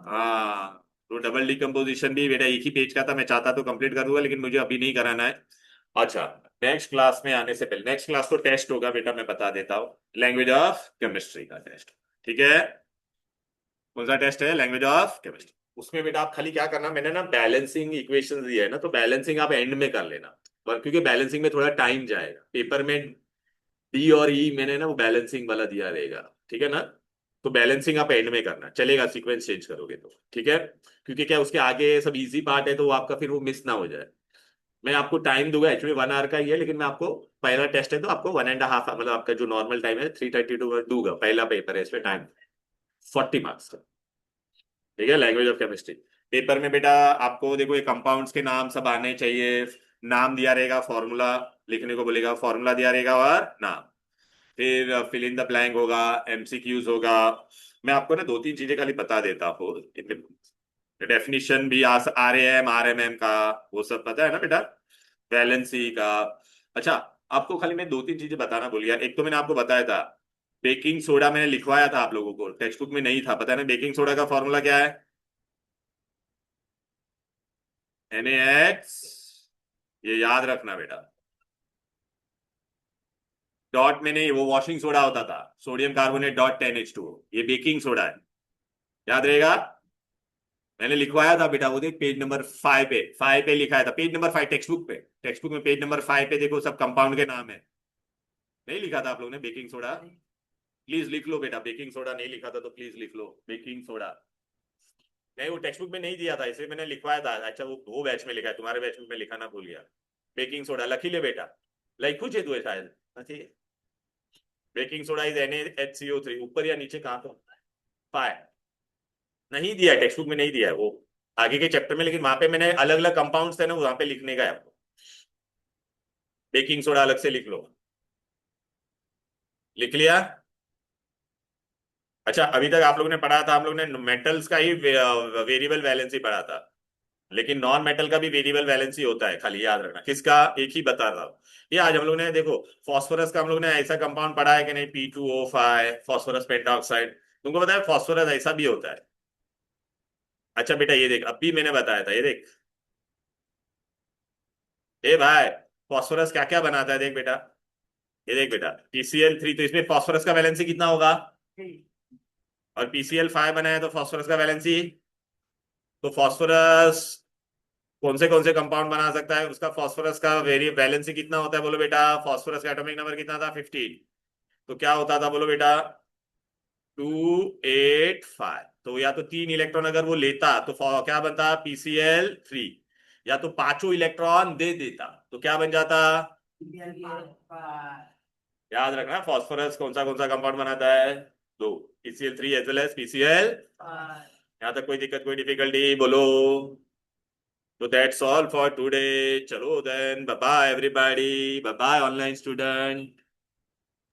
हाँ तो डबल डिकम्पोजिशन भी बेटा एक ही पेज का था, मैं चाहता तो कंप्लीट कर दूंगा लेकिन मुझे अभी नहीं कराना है। अच्छा, नेक्स्ट क्लास में आने से पहले, नेक्स्ट क्लास को टेस्ट होगा बेटा, मैं बता देता हूँ, लैंग्वेज ऑफ केमिस्ट्री का टेस्ट। ठीक है, कौन सा टेस्ट है? Language of chemistry. उसमें बेटा आप खाली क्या करना, मैंने ना बैलेंसिंग इक्वेशंस दिया है ना, तो बैलेंसिंग आप एंड में कर लेना, क्योंकि बैलेंसिंग में थोड़ा टाइम जाएगा। पेपर में डी और ई मैंने ना वो बैलेंसिंग वाला दिया रहेगा, ठीक है ना। तो बैलेंसिंग आप एंड में करना, चलेगा सीक्वेंस चेंज करोगे तो, ठीक है। क्योंकि क्या उसके आगे सब इजी पार्ट है, तो वो आपका फिर वो मिस ना हो जाए। मैं आपको टाइम दूंगा, एक्चुअली 1 आवर का ही है, लेकिन मैं आपको, पहला टेस्ट है तो आपको 1.5 मतलब आपका जो नॉर्मल टाइम है 3:32 दूंगा, पहला पेपर है इसमें टाइम 40 मार्क्स का। ठीक है, लैंग्वेज ऑफ केमिस्ट्री। पेपर में बेटा आपको देखो ये कंपाउंड्स के नाम सब आने चाहिए, नाम दिया रहेगा, फॉर्मूला लिखने को बोलेगा, फॉर्मूला दिया रहेगा और नाम, फिर फिल इन द ब्लैंक होगा, एमसीक्यूज होगा। मैं आपको ना 2-3 चीजें खाली बता देता हूँ, डेफिनेशन भी आरएम का वो सब पता है ना बेटा, वैलेंसी का। अच्छा, आपको खाली मैं 2-3 चीजें बताना भूल गया। एक तो मैंने आपको बताया था बेकिंग सोडा, मैंने लिखवाया था आप लोगों को, टेक्स्ट बुक में नहीं था, पता है ना बेकिंग सोडा का फॉर्मूला क्या है? NaX, ये याद रखना बेटा। डॉट में नहीं, वो वॉशिंग सोडा होता था, सोडियम कार्बोनेट डॉट 10H2O, ये बेकिंग सोडा है, याद रहेगा। मैंने लिखवाया था बेटा, वो देख पेज नंबर 5 पे लिखा था, पेज नंबर 5 टेक्स्ट बुक पे, टेक्स्ट बुक में पेज नंबर 5 पे देखो, सब कंपाउंड के नाम है। नहीं लिखा था आप लोगों ने बेकिंग सोडा? प्लीज लिख लो बेटा, बेकिंग सोडा नहीं लिखा था तो प्लीज लिख लो बेकिंग सोडा। नहीं, वो टेक्स्ट बुक में नहीं दिया था, इसलिए मैंने लिखवाया था। अच्छा, वो बैच में लिखा है, तुम्हारे बैच में मैं लिखाना भूल गया। बेकिंग सोडा लखी ले बेटा, लखू छे तू शायद નથી। बेकिंग सोडा इज NaHCO3, ऊपर या नीचे कहाँ तो पाए, नहीं दिया है टेक्स्ट बुक में, नहीं दिया है वो आगे के चैप्टर में, लेकिन वहां पे मैंने अलग अलग कंपाउंड्स थे ना, वहां पे लिखने का है आपको, बेकिंग सोडा अलग से लिख लो। लिख लिया? अच्छा, अभी तक आप लोगों ने पढ़ा था, हम लोग ने मेटल्स का ही वेरिएबल वैलेंसी पढ़ा था, लेकिन नॉन मेटल का भी वेरिएबल वैलेंसी होता है, खाली याद रखना। किसका? एक ही बता रहा हूँ। ये आज हम लोग ने देखो, फास्फोरस का हम लोग ने ऐसा कंपाउंड पढ़ा है कि नहीं, P2O5 फास्फोरस पेंटॉक्साइड, तुमको पता है फास्फोरस ऐसा भी होता है। अच्छा बेटा ये देख, अब भी मैंने बताया था, ये देख, ए भाई, फास्फोरस क्या क्या बनाता है देख बेटा, ये देख बेटा, PCl3, तो इसमें फास्फोरस का वैलेंसी कितना होगा? और PCl5 बनाया तो फास्फोरस का वैलेंसी, तो फास्फोरस कौन से कंपाउंड बना सकता है, उसका फास्फोरस का वेरी वैलेंसी कितना होता है बोलो बेटा? फास्फोरस का एटॉमिक नंबर कितना था? 15। तो क्या होता था बोलो बेटा? 285। तो या तो 3 इलेक्ट्रॉन अगर वो लेता तो क्या बनता? PCl3। या तो पांचों इलेक्ट्रॉन दे देता तो क्या बन जाता? याद रखना, फास्फोरस कौन सा कंपाउंड बनाता है? दो, PCl3 as well as PCl। यहाँ तक कोई दिक्कत, कोई डिफिकल्टी बोलो? So that's all for today. चलो then, bye bye everybody. Bye bye online student.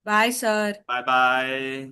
Bye, sir. Bye bye.